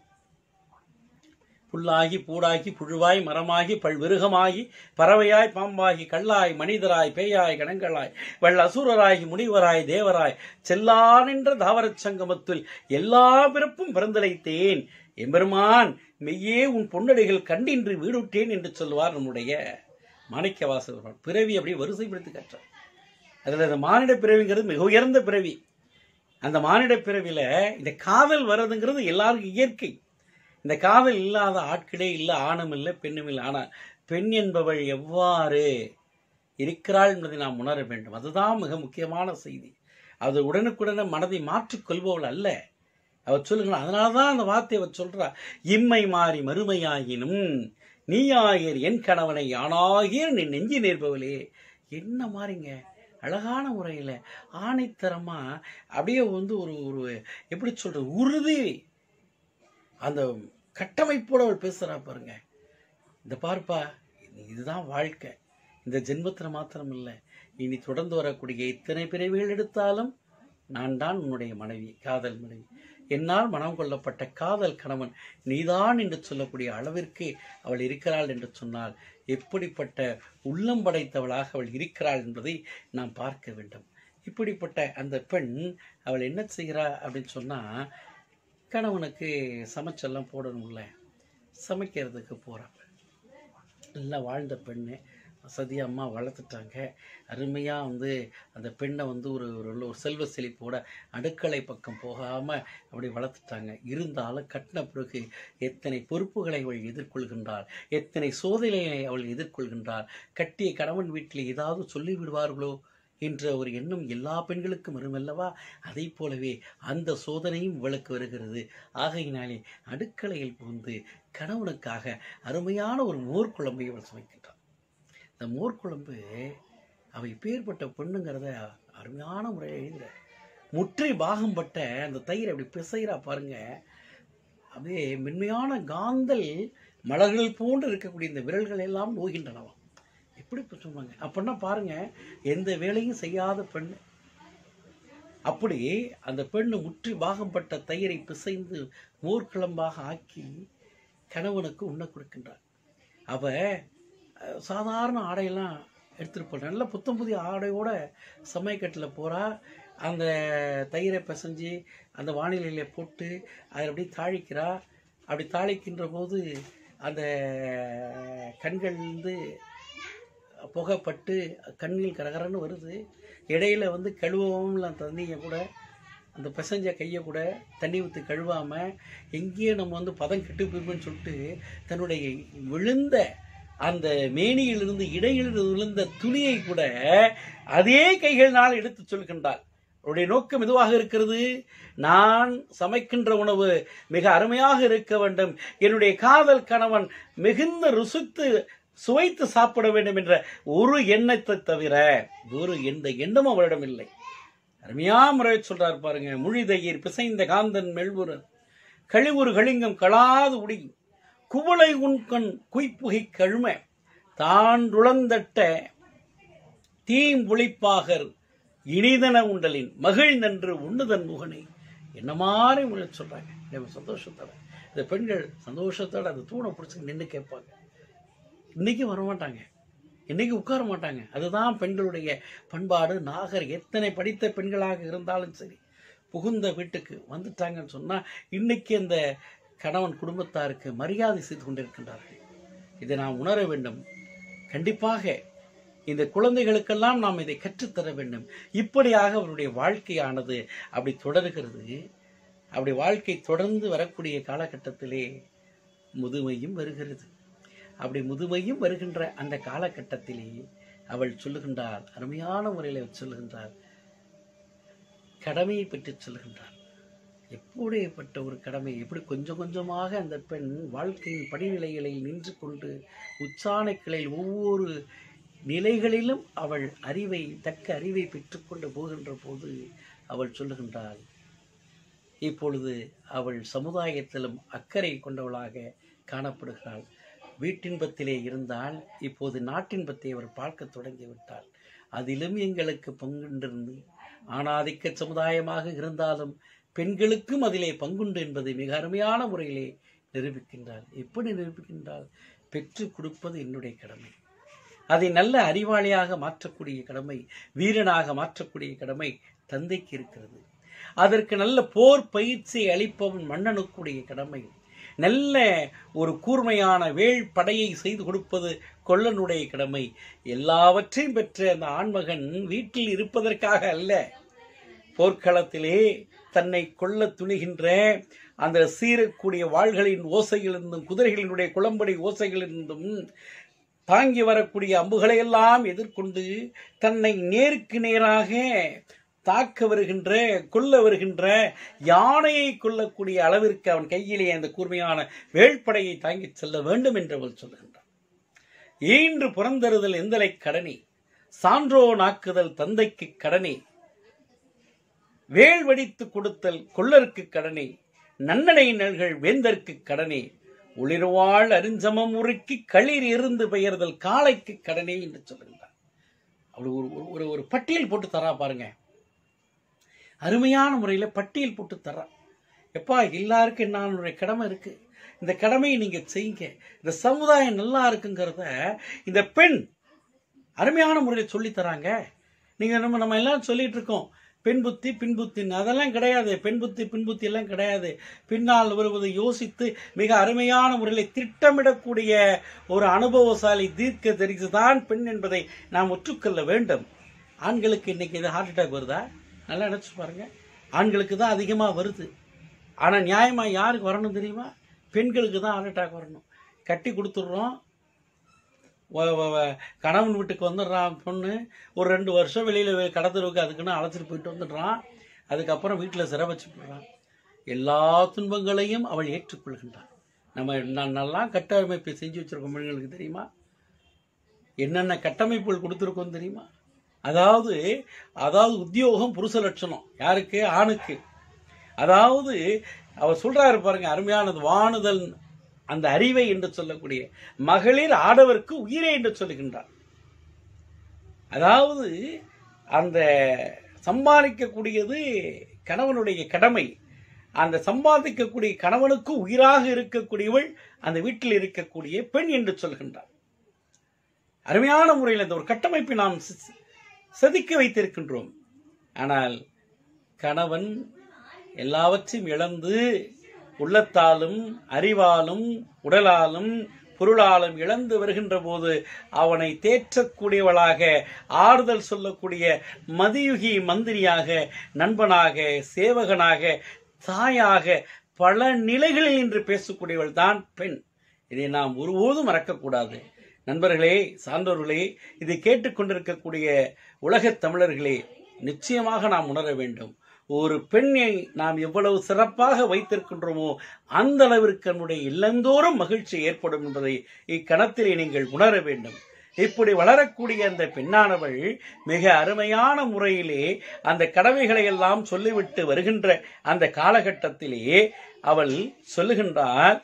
புல்லாகி பூடாகி புழுவாய் மரமாகி பல்விருகமாகி பறவையாய் பாம்பாகி கல்லாய் மனிதராய் பேயாய் கணங்களாய் வள் அசுரராகி முனிவராய் தேவராய் செல்லானின்ற தாவரச் சங்கமத்தில் எல்லா பிறப்பும் பிறந்தழைத்தேன் எம்பெருமான், மெய்யே உன் பொன்னடிகள் கண்டின்று வீடுட்டேன் என்று சொல்லுவார் நம்முடைய மாணிக்கவாசகர். பிறவி அப்படியே வரிசைப்படுத்தி கற்றார். அதில் இந்த மானிட பிறவிங்கிறது மிக உயர்ந்த பிறவி. அந்த மானிட பிறவில இந்த காதல் வர்றதுங்கிறது எல்லாருக்கும் இயற்கை. இந்த காதல் இல்லாத ஆட்களே இல்லை, ஆணும் இல்லை, பெண்ணும் இல்லை. ஆனால் பெண் என்பவள் எவ்வாறு இருக்கிறாள் என்பதை நாம் உணர வேண்டும். அதுதான் மிக முக்கியமான செய்தி. அது உடனுக்குடனே மனதை மாற்றிக்கொள்பவள் அல்ல. அவர் சொல்லுங்க, அதனாலதான் அந்த வார்த்தையை அவர் சொல்றா, இம்மை மாறி மறுமையாகினும் நீயாகியர் என் கணவனை யானாகியர் நீ நெஞ்சி நேர்பவளே. என்ன மாறிங்க அழகான முறையில் ஆணைத்தரமா அப்படியே ஒரு ஒரு எப்படி சொல்ற உறுதி, அந்த கட்டமைப்போட அவள் பேசுறா பாருங்க. இந்த பார்ப்பா, இதுதான் வாழ்க்கை, இந்த ஜென்மத்தில் மாத்திரம் இல்லை, இனி தொடர்ந்து வரக்கூடிய இத்தனை பிறவிகள் எடுத்தாலும் நான் தான் உன்னுடைய மனைவி, காதல் மனைவி, என்னால் மனம் கொள்ளப்பட்ட காதல் கணவன் நீதான் என்று சொல்லக்கூடிய அளவிற்கு அவள் இருக்கிறாள் என்று சொன்னால் எப்படிப்பட்ட உள்ளம் படைத்தவளாக அவள் இருக்கிறாள் என்பதை நாம் பார்க்க வேண்டும். இப்படிப்பட்ட அந்த பெண் அவள் என்ன செய்கிறா அப்படின்னு சொன்னா, கணவனுக்கு சமைச்செல்லாம் போடணும்ல, சமைக்கிறதுக்கு போகிறாள். நல்லா வாழ்ந்த பெண்ணு, வசதியாக அம்மா வளர்த்துட்டாங்க. அருமையாக அந்த பெண்ணை ஒரு செல்வ செழிப்போட அடுக்களை பக்கம் போகாமல் அப்படி வளர்த்துட்டாங்க. இருந்தாலும் கட்டின பிறகு எத்தனை பொறுப்புகளை அவள் எதிர்கொள்கின்றாள், எத்தனை சோதனைகளை அவள் எதிர்கொள்கின்றாள். கட்டிய கணவன் வீட்டில் ஏதாவது சொல்லிவிடுவார்களோ என்ற ஒரு எண்ணம் எல்லா பெண்களுக்கும் வருமல்லவா? அதை போலவே அந்த சோதனையும் இவளுக்கு வருகிறது. ஆகையினாலே அடுக்கலையில் புகுந்து கணவனுக்காக அருமையான ஒரு மோர்க்குழம்பை அவள் சமைக்கின்றாள். இந்த மோர்க்குழம்பு அவை பேர்பட்ட பெண்ணுங்கிறத அருமையான முறையில் எழுதுற. முற்றி பாகம் பட்ட அந்த தயிர் அப்படி பிசைகிறா பாருங்க, அப்படியே மென்மையான காந்தல் மலர்கள் போன்று இருக்கக்கூடிய இந்த விரல்கள் எல்லாம் நோகின்றனவா. எப்படி சொன்னாங்க அப்படின்னா பாருங்க, எந்த வேலையும் செய்யாத பெண், அப்படி அந்த பெண் முற்றி பாகம்பட்ட தயிரை பிசைந்து மோர்க்குழம்பாக ஆக்கி கணவனுக்கு உண்ண கொடுக்கின்றார். அவ சாதாரண ஆடையெல்லாம் எடுத்துட்டு போற, நல்ல புத்தம் புதிய ஆடையோட சமையக்கட்டில் போறா. அந்த தயிரை பிசைஞ்சு அந்த வானிலையில போட்டு அதை அப்படியே தாளிக்கிறா. அப்படி தாளிக்கின்ற போது அந்த கண்கள்லேருந்து புகைப்பட்டு கண்ணில் கரகரன்னு வருது. இடையில கழுவவும் தண்ணியை கூட, அந்த பிசைஞ்ச கையை கூட தண்ணி ஊற்றி கழுவாமல் எங்கேயோ நம்ம பதம் கெட்டு போயிருப்போன்னு சொல்லிட்டு தன்னுடைய விழுந்த அந்த மேனியிலிருந்து இடையில் விழுந்த துணியை கூட அதே கைகளினால் எடுத்து சொல்கின்றார். அவருடைய நோக்கம் எதுவாக இருக்கிறது? நான் சமைக்கின்ற உணவு மிக அருமையாக இருக்க வேண்டும், என்னுடைய காதல் கணவன் மிகுந்த ருசித்து சுவைத்து சாப்பிட வேண்டும் என்ற ஒரு எண்ணத்தை தவிர ஒரு எந்த எண்ணமும் அவரிடம் இல்லை. அருமையா முறையை சொல்றார் பாருங்க. முழிதையீர் பிசைந்த காந்தன் மெல்வுரன் கழிவுறு கலிங்கம் களாது உடி குவளை உண்கண் குய்ப்புகை கழும தான் உளந்தட்ட தீம்புளிப்பாகர் இனிதன உண்டலின் மகிழ்ந்தன்று உண்ணுதன் முகனை என்ன மாதிரி முறை சொல்றாங்க. சந்தோஷத்தோட இந்த பெண்கள் சந்தோஷத்தோட அந்த தூணை பிடிச்சி நின்று கேட்பாங்க. இன்னைக்கு வரமாட்டாங்க, இன்னைக்கு உட்கார மாட்டாங்க. அதுதான் பெண்களுடைய பண்பாடு, நாகர். எத்தனை படித்த பெண்களாக இருந்தாலும் சரி, புகுந்த வீட்டுக்கு வந்துட்டாங்கன்னு சொன்னா இன்னைக்கு அந்த கணவன் குடும்பத்தாருக்கு மரியாதை செய்து கொண்டிருக்கின்றார்கள். இதை நாம் உணர வேண்டும். கண்டிப்பாக இந்த குழந்தைகளுக்கெல்லாம் நாம் இதை கற்றுத்தர வேண்டும். இப்படியாக அவருடைய வாழ்க்கையானது அப்படி தொடர்கிறது. அப்படி வாழ்க்கை தொடர்ந்து வரக்கூடிய காலகட்டத்திலே முதுமையும் வருகிறது. அப்படி முதுமையும் வருகின்ற அந்த காலகட்டத்திலே அவள் சொல்லுகின்றாள், அருமையான முறையில் சொல்லுகின்றாள், கடமையை பற்றி சொல்லுகின்றாள். எப்படிப்பட்ட ஒரு கடமை! எப்படி கொஞ்சம் கொஞ்சமாக அந்த பெண் வாழ்க்கையின் படிநிலைகளில் நின்று கொண்டு உச்சாணை கிளையில் ஒவ்வொரு நிலைகளிலும் அவள் அறிவை தக்க அறிவை பெற்றுக்கொண்டு போகின்ற போது அவள் சொல்லுகின்றாள், இப்பொழுது அவள் சமுதாயத்திலும் அக்கறை கொண்டவளாக காணப்படுகிறாள். வீட்டின்பத்திலே இருந்தால் இப்போது நாட்டின்பத்தை அவர் பார்க்க தொடங்கிவிட்டாள். அதிலும் எங்களுக்கு பங்குண்டிருந்து ஆணாதிக்க சமுதாயமாக இருந்தாலும் பெண்களுக்கும் அதிலே பங்குண்டு என்பதை மிக அருமையான முறையிலே நிரூபிக்கின்றாள். எப்படி நிரூபிக்கின்றாள்? பெற்றுக் கொடுப்பது என்னுடைய கடமை. அதை நல்ல அறிவாளியாக மாற்றக்கூடிய கடமை, வீரனாக மாற்றக்கூடிய கடமை தந்தைக்கு இருக்கிறது. அதற்கு நல்ல போர் பயிற்சியை அளிப்பவன் மன்னனுக்குடைய கடமை. நல்ல ஒரு கூர்மையான வேள் படையை செய்து கொடுப்பது கொல்லனுடைய கடமை. எல்லாவற்றையும் பெற்ற அந்த ஆண்மகன் வீட்டில் இருப்பதற்காக அல்ல, போர்க்களத்திலே தன்னை கொல்ல துணிகின்ற அந்த சீரக்கூடிய வாள்களின் ஓசைகளிலிருந்தும் குதிரைகளினுடைய குளம்படி ஓசைகளிலிருந்தும் தாங்கி வரக்கூடிய அம்புகளை எல்லாம் எதிர்கொண்டு தன்னை நேருக்கு நேராக தாக்க வருகின்ற கொல்ல வருகின்ற யானையை கொல்லக்கூடிய அளவிற்கு அவன் கையிலே அந்த கூர்மையான வேள்படையை தாங்கி செல்ல வேண்டும் என்று அவள் சொல்லுகின்றான். ஈன்று புறந்தருதல் எந்தலை கடனி, சான்றோ நாக்குதல் தந்தைக்கு கடனி, வேள் வடித்து கொடுத்தல் கொல்லருக்கு கடனி, நன்னடை நல்கள் வேந்தற்கு கடனி, ஒளிர்வாள் அருஞ்சமம் உருக்கி களிர் இருந்து பெயர்தல் காளைக்கு கடனே என்று சொல்லுகின்றார். அப்படி ஒரு பட்டியல் போட்டு தரா பாருங்க. அருமையான முறையில் பட்டியல் போட்டு தர்றா. எப்பா, எல்லாருக்கும் என்னுடைய கடமை இருக்கு, இந்த கடமையை நீங்க செய்யுங்க, இந்த சமுதாயம் நல்லா இருக்குங்கிறத இந்த பெண் அருமையான முறையில் சொல்லி தராங்க. நீங்க நம்ம எல்லாம் சொல்லிட்டு இருக்கோம் பெண் புத்தி பின்புத்தின்னு, அதெல்லாம் கிடையாது. பெண் புத்தி பின்புத்தி எல்லாம் கிடையாது. பின்னால் வருவதை யோசித்து மிக அருமையான முறையில் திட்டமிடக்கூடிய ஒரு அனுபவசாலி தீர்க்க தெரிந்துதான் பெண் என்பதை நாம் ஒற்றுக்கொள்ள வேண்டும். ஆண்களுக்கு இன்னைக்கு இது ஹார்ட் அட்டாக் வருதா? நல்லா நினைச்சு பாருங்க. ஆண்களுக்கு தான் அதிகமாக வருது. ஆனால் நியாயமாக யாருக்கு வரணும் தெரியுமா? பெண்களுக்கு தான் ஹார்ட் அட்டாக் வரணும். கட்டி கொடுத்துட்றோம், கணவன் வீட்டுக்கு வந்துடுறான் பொண்ணு, ஒரு 2 வருஷம் வெளியில் கடத்தலுக்கு அதுக்குன்னு அழைச்சிட்டு போயிட்டு வந்துடுறான். அதுக்கப்புறம் வீட்டில் சிறை வச்சு போடுறான். எல்லா துன்பங்களையும் அவள் ஏற்றுக்கொள்கின்றான். நம்ம நல்லா கட்டமைப்பை செஞ்சு வச்சிருக்கோம். பெண்களுக்கு தெரியுமா என்னென்ன கட்டமைப்புகள் கொடுத்துருக்கோம் தெரியுமா? அதாவது உத்தியோகம் புருஷ லட்சணம். யாருக்கு? ஆணுக்கு. அதாவது அவர் சொல்றாரு பாருங்க, அருமையானது. வாணுதல் அந்த அறிவை என்று சொல்லக்கூடிய மகளிர் ஆடவருக்கு உயிரே என்று சொல்லுகின்றார். அதாவது அந்த சம்பாதிக்கக்கூடியது கணவனுடைய கடமை. அந்த சம்பாதிக்கக்கூடிய கணவனுக்கு உயிராக இருக்கக்கூடியவள் அந்த வீட்டில் இருக்கக்கூடிய பெண் என்று சொல்கின்றார். அருமையான முறையில் இந்த ஒரு கட்டமைப்பை நாம் செதுக்கி வைத்திருக்கின்றோம். ஆனால் கணவன் எல்லாவற்றையும் இழந்து உள்ளத்தாலும் அறிவாலும் உடலாலும் பொருளாலும் இழந்து வருகின்ற போது அவனை தேற்றக்கூடியவளாக, ஆறுதல் சொல்லக்கூடிய மதியுகி மந்திரியாக, நண்பனாக, சேவகனாக, தாயாக, பல நிலைகளில் இன்று பேசக்கூடியவள் தான் பெண். இதை நாம் ஒருபோதும் மறக்கக்கூடாது. நண்பர்களே, சான்றோர்களே, இதை கேட்டுக்கொண்டிருக்கக்கூடிய உலகத் தமிழர்களே, நிச்சயமாக நாம் உணர வேண்டும். ஒரு பெண்ணை நாம் எவ்வளவு சிறப்பாக வைத்திருக்கின்றோமோ அந்த அளவிற்கு நம்முடைய இல்லந்தோறும் மகிழ்ச்சி ஏற்படும் என்பதை இக்கணத்திலே நீங்கள் உணர வேண்டும். இப்படி வளரக்கூடிய அந்த பெண்ணானவள் மிக அருமையான முறையிலே அந்த கடமைகளை எல்லாம் சொல்லிவிட்டு வருகின்ற அந்த காலகட்டத்திலே அவள் சொல்லுகின்றார்,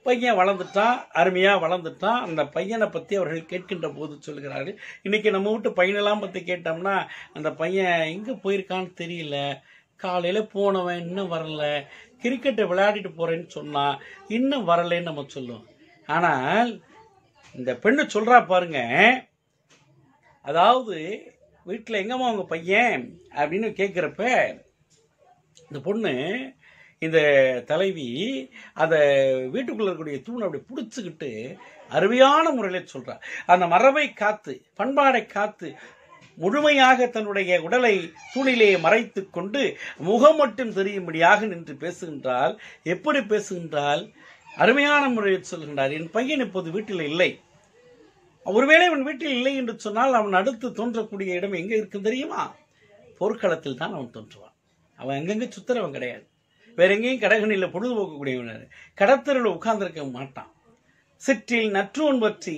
பையன் வளர்ந்துட்டான், அருமையா வளர்ந்துட்டான். அந்த பையனை பத்தி அவர்கள் கேட்கின்ற போது சொல்கிறார்கள், இன்னைக்கு நம்ம வீட்டு பையனெல்லாம் பத்தி கேட்டோம்னா அந்த பையன் எங்க போயிருக்கான்னு தெரியல, காலையில போனவன் இன்னும் வரல, கிரிக்கெட்டை விளையாடிட்டு போறேன்னு சொன்னா இன்னும் வரலன்னு நம்ம சொல்லுவோம். ஆனால் இந்த பெண்ணு சொல்றா பாருங்க, அதாவது வீட்டுல எங்கம்மா உங்க பையன் அப்படின்னு கேட்கிறப்ப இந்த பொண்ணு, இந்த தலைவி அந்த வீட்டுக்குள்ள இருக்கக்கூடிய தூணை அப்படி பிடிச்சுக்கிட்டு அருமையான முறையில் சொல்றா. அந்த மரபை காத்து, பண்பாடை காத்து, முழுமையாக தன்னுடைய உடலை தூணிலே மறைத்து கொண்டு முகம் மட்டும் தெரியும்படியாக நின்று பேசுகின்றால். எப்படி பேசுகின்றால்? அருமையான முறையில் சொல்கின்றார், என் பையன் இப்போது வீட்டில் இல்லை. ஒருவேளை அவன் வீட்டில் இல்லை என்று சொன்னால் அவன் அடுத்து தோன்றக்கூடிய இடம் எங்க இருக்கு தெரியுமா? போர்க்களத்தில் தான் அவன் தோன்றுவான். அவன் எங்கெங்க சுத்துறவன் கிடையாது, வேற எங்கேயும் கடகணியில் பொழுதுபோக்கக்கூடியவன், கடத்தரில் உட்கார்ந்திருக்க மாட்டான். சிற்றில் நற்றோன் பற்றி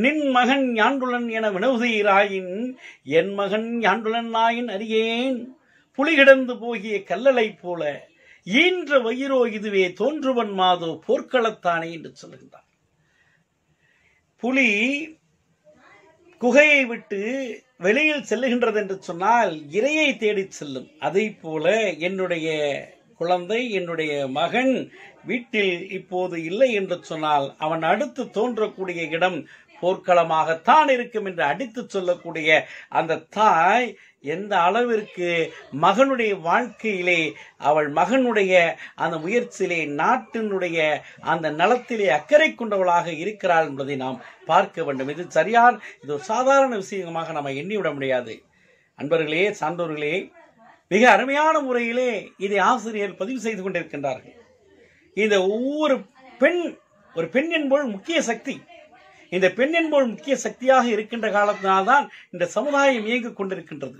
நின் மகன் யாண்டுளன் என வினவுதீராயின் என் மகன் யாண்டுளன் நாயின் அறியேன், புலி கிடந்து போகிய கல்லலை போல ஈன்ற வயிறோ இதுவே தோன்றுவன் மாதோ போர்க்களத்தானே என்று சொல்லுகின்றார். புலி குகையை விட்டு வெளியில் செல்லுகின்றது என்று சொன்னால் இரையை தேடி செல்லும். அதை போல என்னுடைய குழந்தை, என்னுடைய மகன் வீட்டில் இப்போது இல்லை என்று சொன்னால் அவன் அடுத்து தோன்றக்கூடிய இடம் போர்க்களமாகத்தான் இருக்கும் என்று அடித்து சொல்லக்கூடிய அந்த தாய் எந்த அளவிற்கு மகனுடைய வாழ்க்கையிலே, அவள் மகனுடைய அந்த முயற்சியிலே, நாட்டினுடைய அந்த நலத்திலே அக்கறை கொண்டவளாக இருக்கிறாள் என்பதை நாம் பார்க்க வேண்டும். இது சரியான, இது ஒரு சாதாரண விஷயமாக நம்ம எண்ணிவிட முடியாது. அன்பர்களே, சான்றோர்களே, மிக அருமையான முறையிலே இதை ஆசிரியர் பதிவு செய்து கொண்டிருக்கின்றார்கள். இந்த ஒவ்வொரு பெண், ஒரு பெண் என்போல் முக்கிய சக்தி. இந்த பெண் என்போல் முக்கிய சக்தியாக இருக்கின்ற காலத்தினால்தான் இந்த சமுதாயம் இயங்கிக் கொண்டிருக்கின்றது.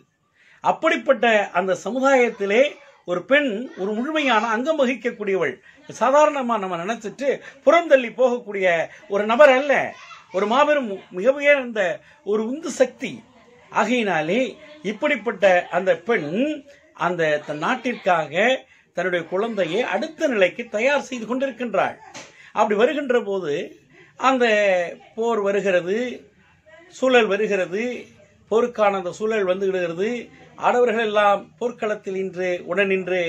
அப்படிப்பட்ட அந்த சமுதாயத்திலே ஒரு பெண் ஒரு முழுமையான அங்கம் வகிக்கக்கூடியவள். சாதாரணமா நம்ம நினைச்சிட்டு புறந்தள்ளி போகக்கூடிய ஒரு நபர் அல்ல, ஒரு மாபெரும் மிக உயர்ந்த ஒரு உந்து சக்தி. ஆகையினாலே இப்படிப்பட்ட அந்த பெண் அந்த தன் நாட்டிற்காக தன்னுடைய குழந்தையை அடுத்த நிலைக்கு தயார் செய்து கொண்டிருக்கின்றாள். அப்படி வருகின்ற போது அந்த போர் வருகிறது, சூழல் வருகிறது, போருக்கான அந்த சூழல் வந்து விடுகிறது. ஆடவர்கள் எல்லாம் போர்க்களத்தில் உடனின்று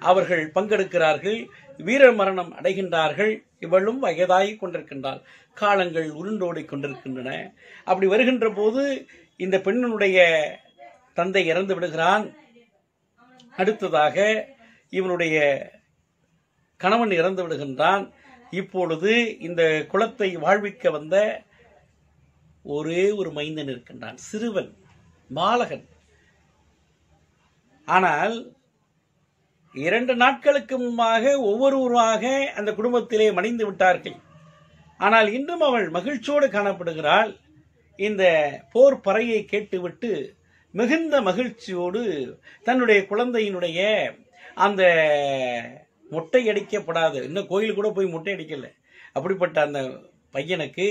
அவர்கள் பங்கெடுக்கிறார்கள், வீர மரணம் அடைகின்றார்கள். இவளும் வயதாகி கொண்டிருக்கின்றாள், காலங்கள் உருண்டோடி கொண்டிருக்கின்றன. அப்படி வருகின்ற போது இந்த பெண்ணுடைய தந்தை இறந்து விடுகிறான். அடுத்ததாக இவனுடைய கணவன் இறந்து விடுகின்றான். இப்பொழுது இந்த குலத்தை வாழ்விக்க வந்த ஒரே ஒரு மைந்தன் இருக்கின்றான், சிறுவன், பாலகன். ஆனால் 2 நாட்களுக்கு முன்பாக ஒவ்வொருவராக அந்த குடும்பத்திலே மடிந்து விட்டார்கள். ஆனால் இன்றும் அவள் மகிழ்ச்சியோடு காணப்படுகிறாள். இந்த போர் பறையை கேட்டுவிட்டு மிகுந்த மகிழ்ச்சியோடு தன்னுடைய குழந்தையினுடைய அந்த மொட்டை அடிக்கப்படாது, இன்னும் கோயில் கூட போய் மொட்டை அடிக்கல, அப்படிப்பட்ட அந்த பையனுக்கு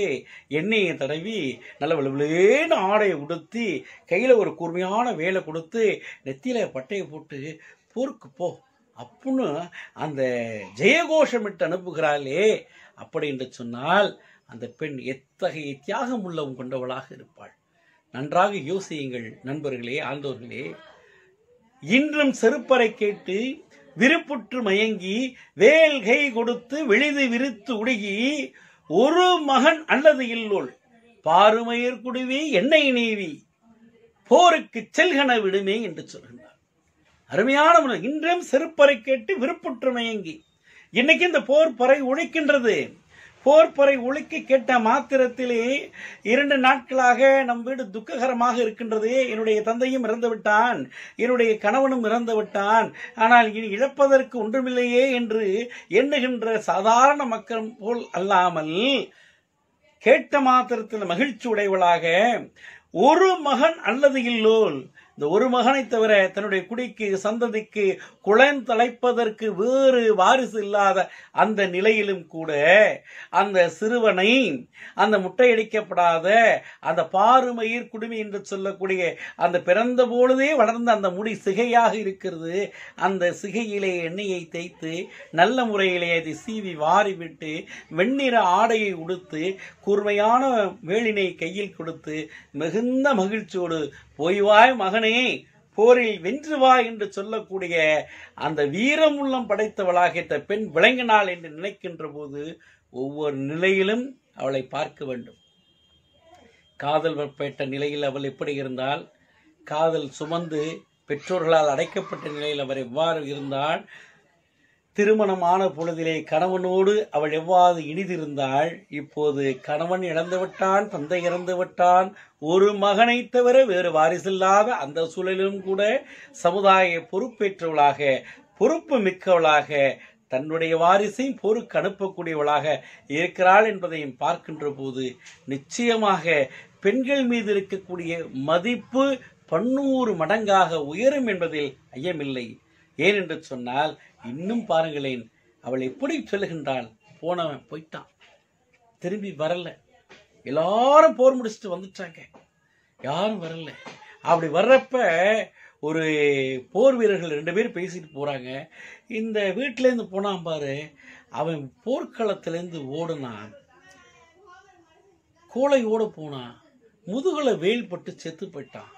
எண்ணெயை தடவி நல்ல விளவிலேன்னு ஆடையை உடுத்தி கையில ஒரு கூர்மையான வேலை கொடுத்து நெத்தியில பட்டையை போட்டு போருக்கு போ அப்படின்னு அந்த ஜெயகோஷமிட்டு அனுப்புகிறாளே. அப்படி என்று சொன்னால் அந்த பெண் எத்தகைய தியாகம் உள்ளவும் கொண்டவளாக இருப்பாள். நன்றாக யோசியுங்கள் நண்பர்களே, ஆண்டோர்களே. இன்றும் செருப்பறை கேட்டு விருப்புற்று மயங்கி வேல் கை கொடுத்து விழிது விரித்து உடுகி ஒரு மகன் அல்லது இல்லோள் பாருமயிர் குடுவி எண்ணெய் நீவி போருக்கு செல்கன விடுமே என்று சொல்கின்றார். அருமையான இன்றும் செருப்பறை கேட்டு விருப்புற்று மயங்கி. இன்னைக்கு இந்த போர் பறை ஒழிக்கின்றது. போர் பறை ஒழிக்க கேட்ட மாத்திரத்திலே 2 நாட்களாக நம் வீடு துக்ககரமாக இருக்கின்றது. என்னுடைய தந்தையும் இறந்து விட்டான், என்னுடைய கணவனும் இறந்து விட்டான், ஆனால் இனி இழப்பதற்கு ஒன்றுமில்லையே என்று எண்ணுகின்ற சாதாரண மக்கள் போல் அல்லாமல் கேட்ட மாத்திரத்தில் மகிழ்ச்சி உடையவளாக ஒரு மகன் அல்லது இல்லோல், இந்த ஒரு மகனை தவிர தன்னுடைய குடிக்கு சந்ததிக்கு குழந்தழைப்பதற்கு வேறு வாரிசு இல்லாத அந்த நிலையிலும் கூட அந்த சிறுவனை, அந்த முட்டையடிக்கப்படாத அந்த பாருமயிர் குடுமி என்று சொல்லக்கூடிய அந்த பிறந்த பொழுதே வளர்ந்த அந்த முடி சிகையாக இருக்கிறது. அந்த சிகையிலே எண்ணெயை தேய்த்து நல்ல முறையிலே அதை சீவி வாரிவிட்டு வெண்ணிற ஆடையை உடுத்து கூர்மையான வேலினை கையில் கொடுத்து மிகுந்த மகிழ்ச்சியோடு போய்வாய் மகனே, போரில் வென்று வா என்று சொல்லக்கூடிய அந்த வீரமுள்ளம் படைத்தவளாக இந்த பெண் விளங்கினாள் என்று நினைக்கின்ற போது ஒவ்வொரு நிலையிலும் அவளை பார்க்க வேண்டும். காதல் வற்பட்ட நிலையில் அவள் எப்படி இருந்தால், காதல் சுமந்து பெற்றோர்களால் அடைக்கப்பட்ட நிலையில் அவர் எவ்வாறு இருந்தால், திருமணமான பொழுதிலே கணவனோடு அவள் எவ்வாறு இனிதிருந்தாள், இப்போது கணவன் இழந்துவிட்டான், தந்தை இறந்துவிட்டான், ஒரு மகனை தவிர வேறு வாரிசில்லாத அந்த சூழலிலும் கூட சமுதாய பொறுப்பேற்றவளாக, பொறுப்பு மிக்கவளாக, தன்னுடைய வாரிசையும் போருக்கு அனுப்பக்கூடியவளாக இருக்கிறாள் என்பதையும் பார்க்கின்ற போது நிச்சயமாக பெண்கள் மீது இருக்கக்கூடிய மதிப்பு 100 மடங்காக உயரும் என்பதில் ஐயமில்லை. ஏனென்று சொன்னால் இன்னும் பாருங்களேன், அவள் எப்படி சொல்லுகின்றாள், போனவன் போயிட்டான், திரும்பி வரல, எல்லாரும் போர் முடிச்சுட்டு வந்துட்டாங்க, யாரும் வரல. அப்படி வர்றப்ப ஒரு போர் வீரர்கள் 2 பேர் பேசிட்டு போறாங்க. இந்த வீட்டிலேருந்து போனான் பாரு, அவன் போர்க்களத்திலேருந்து ஓடுனான், கோழையோட போனான், முதுகுல வேல் பட்டு செத்து போயிட்டான்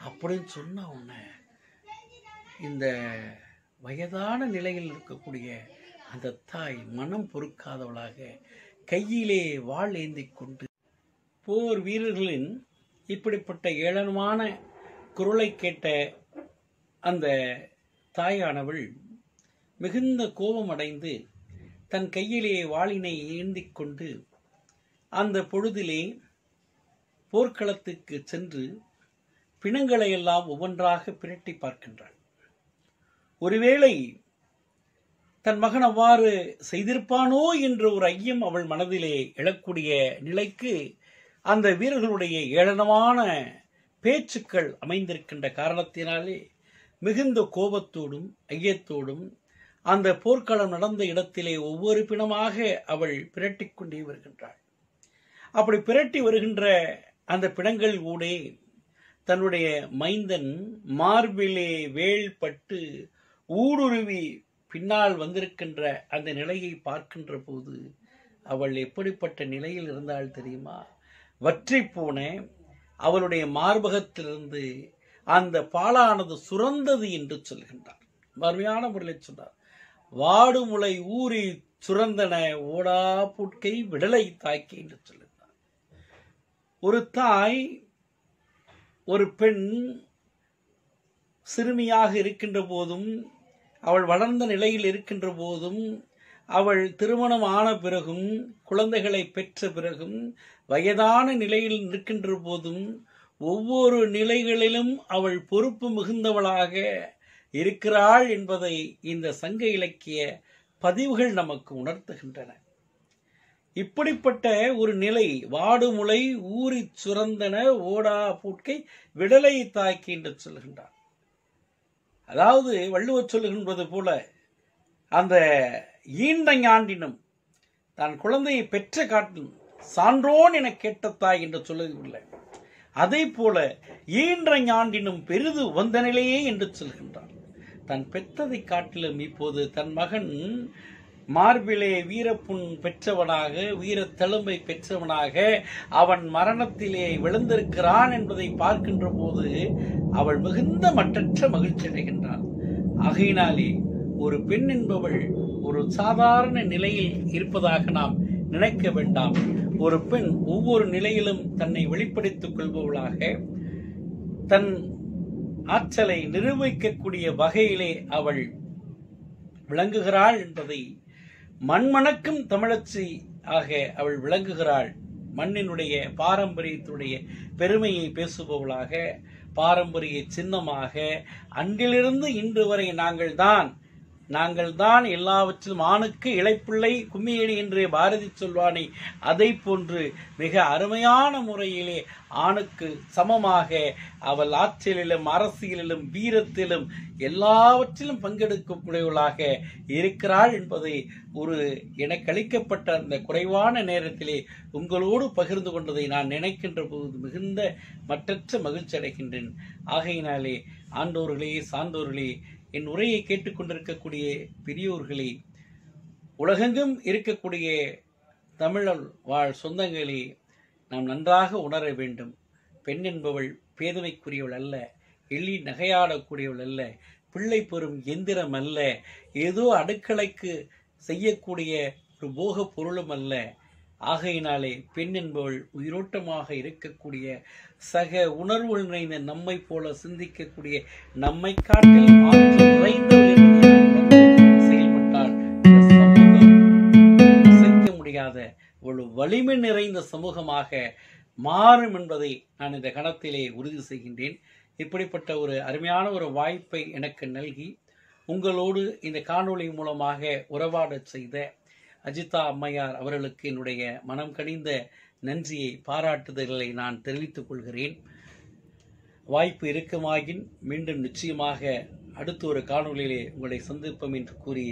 அப்படின்னு சொன்ன உடனே இந்த வயதான நிலையில் இருக்கக்கூடிய அந்த தாய் மனம் பொறுக்காதவளாக கையிலே வாள் ஏந்தி கொண்டு போர் வீரர்களின் இப்படிப்பட்ட ஏளனமான குரலை கேட்ட அந்த தாயானவள் மிகுந்த கோபம் அடைந்து தன் கையிலே வாளினை ஏந்தி கொண்டு அந்த பொழுதிலே போர்க்களத்துக்கு சென்று பிணங்களை எல்லாம் ஒவ்வொன்றாக பிரட்டி பார்க்கின்றாள். ஒருவேளை தன் மகன் அவ்வாறு செய்திருப்பானோ என்ற ஒரு ஐயம் அவள் மனதிலே எழக்கூடிய நிலைக்கு அந்த வீரர்களுடைய ஏளனமான பேச்சுக்கள் அமைந்திருக்கின்ற காரணத்தினாலே மிகுந்த கோபத்தோடும் ஐயத்தோடும் அந்த போர்க்களம் நடந்த இடத்திலே ஒவ்வொரு பிணமாக அவள் பிரட்டி கொண்டே வருகின்றாள். அப்படி பிரட்டி வருகின்ற அந்த பிணங்கள் ஊடே தன்னுடைய மைந்தன் மார்பிலே வேல் பட்டு ஊடுருவி பின்னால் வந்திருக்கின்ற அந்த நிலையை பார்க்கின்ற போது அவள் எப்படிப்பட்ட நிலையில் இருந்தாள் தெரியுமா? வற்றி போன அவளுடைய மார்பகத்திலிருந்து அந்த பாலானது சுரந்தது என்று சொல்கின்றார். அருமையான முறையில் சொன்னார். வாடுமுளை ஊறி சுரந்தன ஓடா புட்கை விடலை தாக்கி என்று சொல்கின்றார். ஒரு தாய், ஒரு பெண் சிறுமியாக இருக்கின்ற போதும், அவள் வளர்ந்த நிலையில் இருக்கின்ற போதும், அவள் திருமணம் ஆன பிறகும், குழந்தைகளை பெற்ற பிறகும், வயதான நிலையில் இருக்கின்ற போதும், ஒவ்வொரு நிலைகளிலும் அவள் பொறுப்பு மிகுந்தவளாக இருக்கிறாள் என்பதை இந்த சங்க இலக்கிய பதிவுகள் நமக்கு உணர்த்துகின்றன. இப்படிப்பட்ட ஒரு நிலை, வாடுமுளை ஊறி சுரந்தன ஓடா பூட்கை விடலை தாக்கி என்று சொல்கின்றார். அதாவது வள்ளுவர் சொல்லுகின்றது போல அந்த ஈண்ட ஞாண்டினும் தான் குழந்தையை பெற்ற காட்டிலும் சான்றோன் என கேட்ட தாய் என்று சொல்லவில்லை. அதே போல ஈன்ற ஞாண்டினும் பெரிது வந்த நிலையே என்று சொல்கின்றார். தான் பெற்றதை காட்டிலும் இப்போது தன் மகன் மார்பிலே வீரப்புண் பெற்றவனாக வீரத்தெலும்பை பெற்றவனாக அவன் மரணத்திலே விழுந்திருக்கிறான் என்பதை பார்க்கின்ற போது அவள் மிகுந்த மட்டற்ற மகிழ்ச்சி அடைகின்றாள். ஆகையினாலே ஒரு பெண் என்பவள் ஒரு சாதாரண நிலையில் இருப்பதாக நாம் நினைக்க வேண்டாம். ஒரு பெண் ஒவ்வொரு நிலையிலும் தன்னை வெளிப்படுத்திக் கொள்பவளாக தன் ஆற்றலை நிரூபிக்கக்கூடிய வகையிலே அவள் விளங்குகிறாள் என்பதை மண்மணக்கும் தமிழச்சி ஆக அவள் விளங்குகிறாள். மண்ணினுடைய பாரம்பரியத்துடைய பெருமையை பேசுபவளாக, பாரம்பரிய சின்னமாக, அன்றிலிருந்து இன்று வரை நாங்கள் தான் எல்லாவற்றிலும் ஆணுக்கு இளைப்பிள்ளை கும்மியடி என்று பாரதி சொல்வானே, அதை போன்று மிக அருமையான முறையிலே ஆணுக்கு சமமாக அவள் ஆற்றலிலும் அரசியலிலும் வீரத்திலும் எல்லாவற்றிலும் பங்கெடுக்கக்கூடியவளாக இருக்கிறாள் என்பதை எனக்கு அளிக்கப்பட்ட அந்த குறைவான நேரத்திலே உங்களோடு பகிர்ந்து கொண்டதை நான் நினைக்கின்ற போது மிகுந்த மற்றற்ற மகிழ்ச்சி அடைகின்றேன். ஆகையினாலே ஆண்டோர்களே, சான்றோர்களே, என் உரையை கேட்டுக்கொண்டிருக்கக்கூடிய பெரியோர்களே, உலகெங்கும் இருக்கக்கூடிய தமிழர் வாழ் சொந்தங்களே, நாம் நன்றாக உணர வேண்டும். பெண் என்பவள் பேதமைக்குரியவள் அல்ல, எள்ளி நகையாடக்கூடியவள் அல்ல, பிள்ளை பெறும் எந்திரம் அல்ல, ஏதோ அடுக்கலைக்கு செய்யக்கூடிய ஒரு போக பொருளும் அல்ல. ஆகையினாலே பெண் என்பவள் உயிரோட்டமாக இருக்கக்கூடிய சக உணர்வு நிறைந்த நம்மை போல சிந்திக்கக்கூடிய நம்மை காட்டில் ஆற்றல் நிறைந்தவள் செயல்பட்டால் அசைக்க முடியாத ஒரு வலிமை நிறைந்த சமூகமாக மாறும் என்பதை நான் இந்த கணத்திலே உறுதி செய்கின்றேன். இப்படிப்பட்ட ஒரு அருமையான ஒரு வாய்ப்பை எனக்கு நல்கி உங்களோடு இந்த காணொளி மூலமாக உறவாடச் செய்த அஜிதா அம்மையார் அவர்களுக்கு என்னுடைய மனம் கனிந்த நன்றியை, பாராட்டுதல்களை நான் தெரிவித்துக் கொள்கிறேன். வாய்ப்பு இருக்குமாயின் மீண்டும் நிச்சயமாக அடுத்த ஒரு காணொளியிலே உங்களை சந்திப்போம் என்று கூறி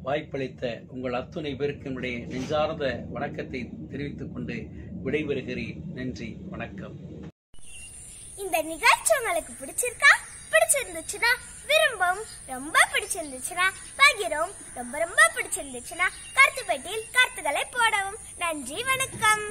வாய்ப்பளித்த உங்கள் அத்துணை பேருக்கு என்னுடைய நெஞ்சார்ந்த வணக்கத்தை தெரிவித்துக் கொண்டு விடைபெறுகிறேன். நன்றி, வணக்கம். இந்த நிகழ்ச்சி உங்களுக்கு பிடிச்சிருந்துச்சுன்னா விரும்பும், ரொம்ப பிடிச்சிருந்துச்சுன்னா பகிரும், ரொம்ப பிடிச்சிருந்துச்சுன்னா கருத்து பெட்டியில் கருத்துக்களை போடவும். நன்றி, வணக்கம்.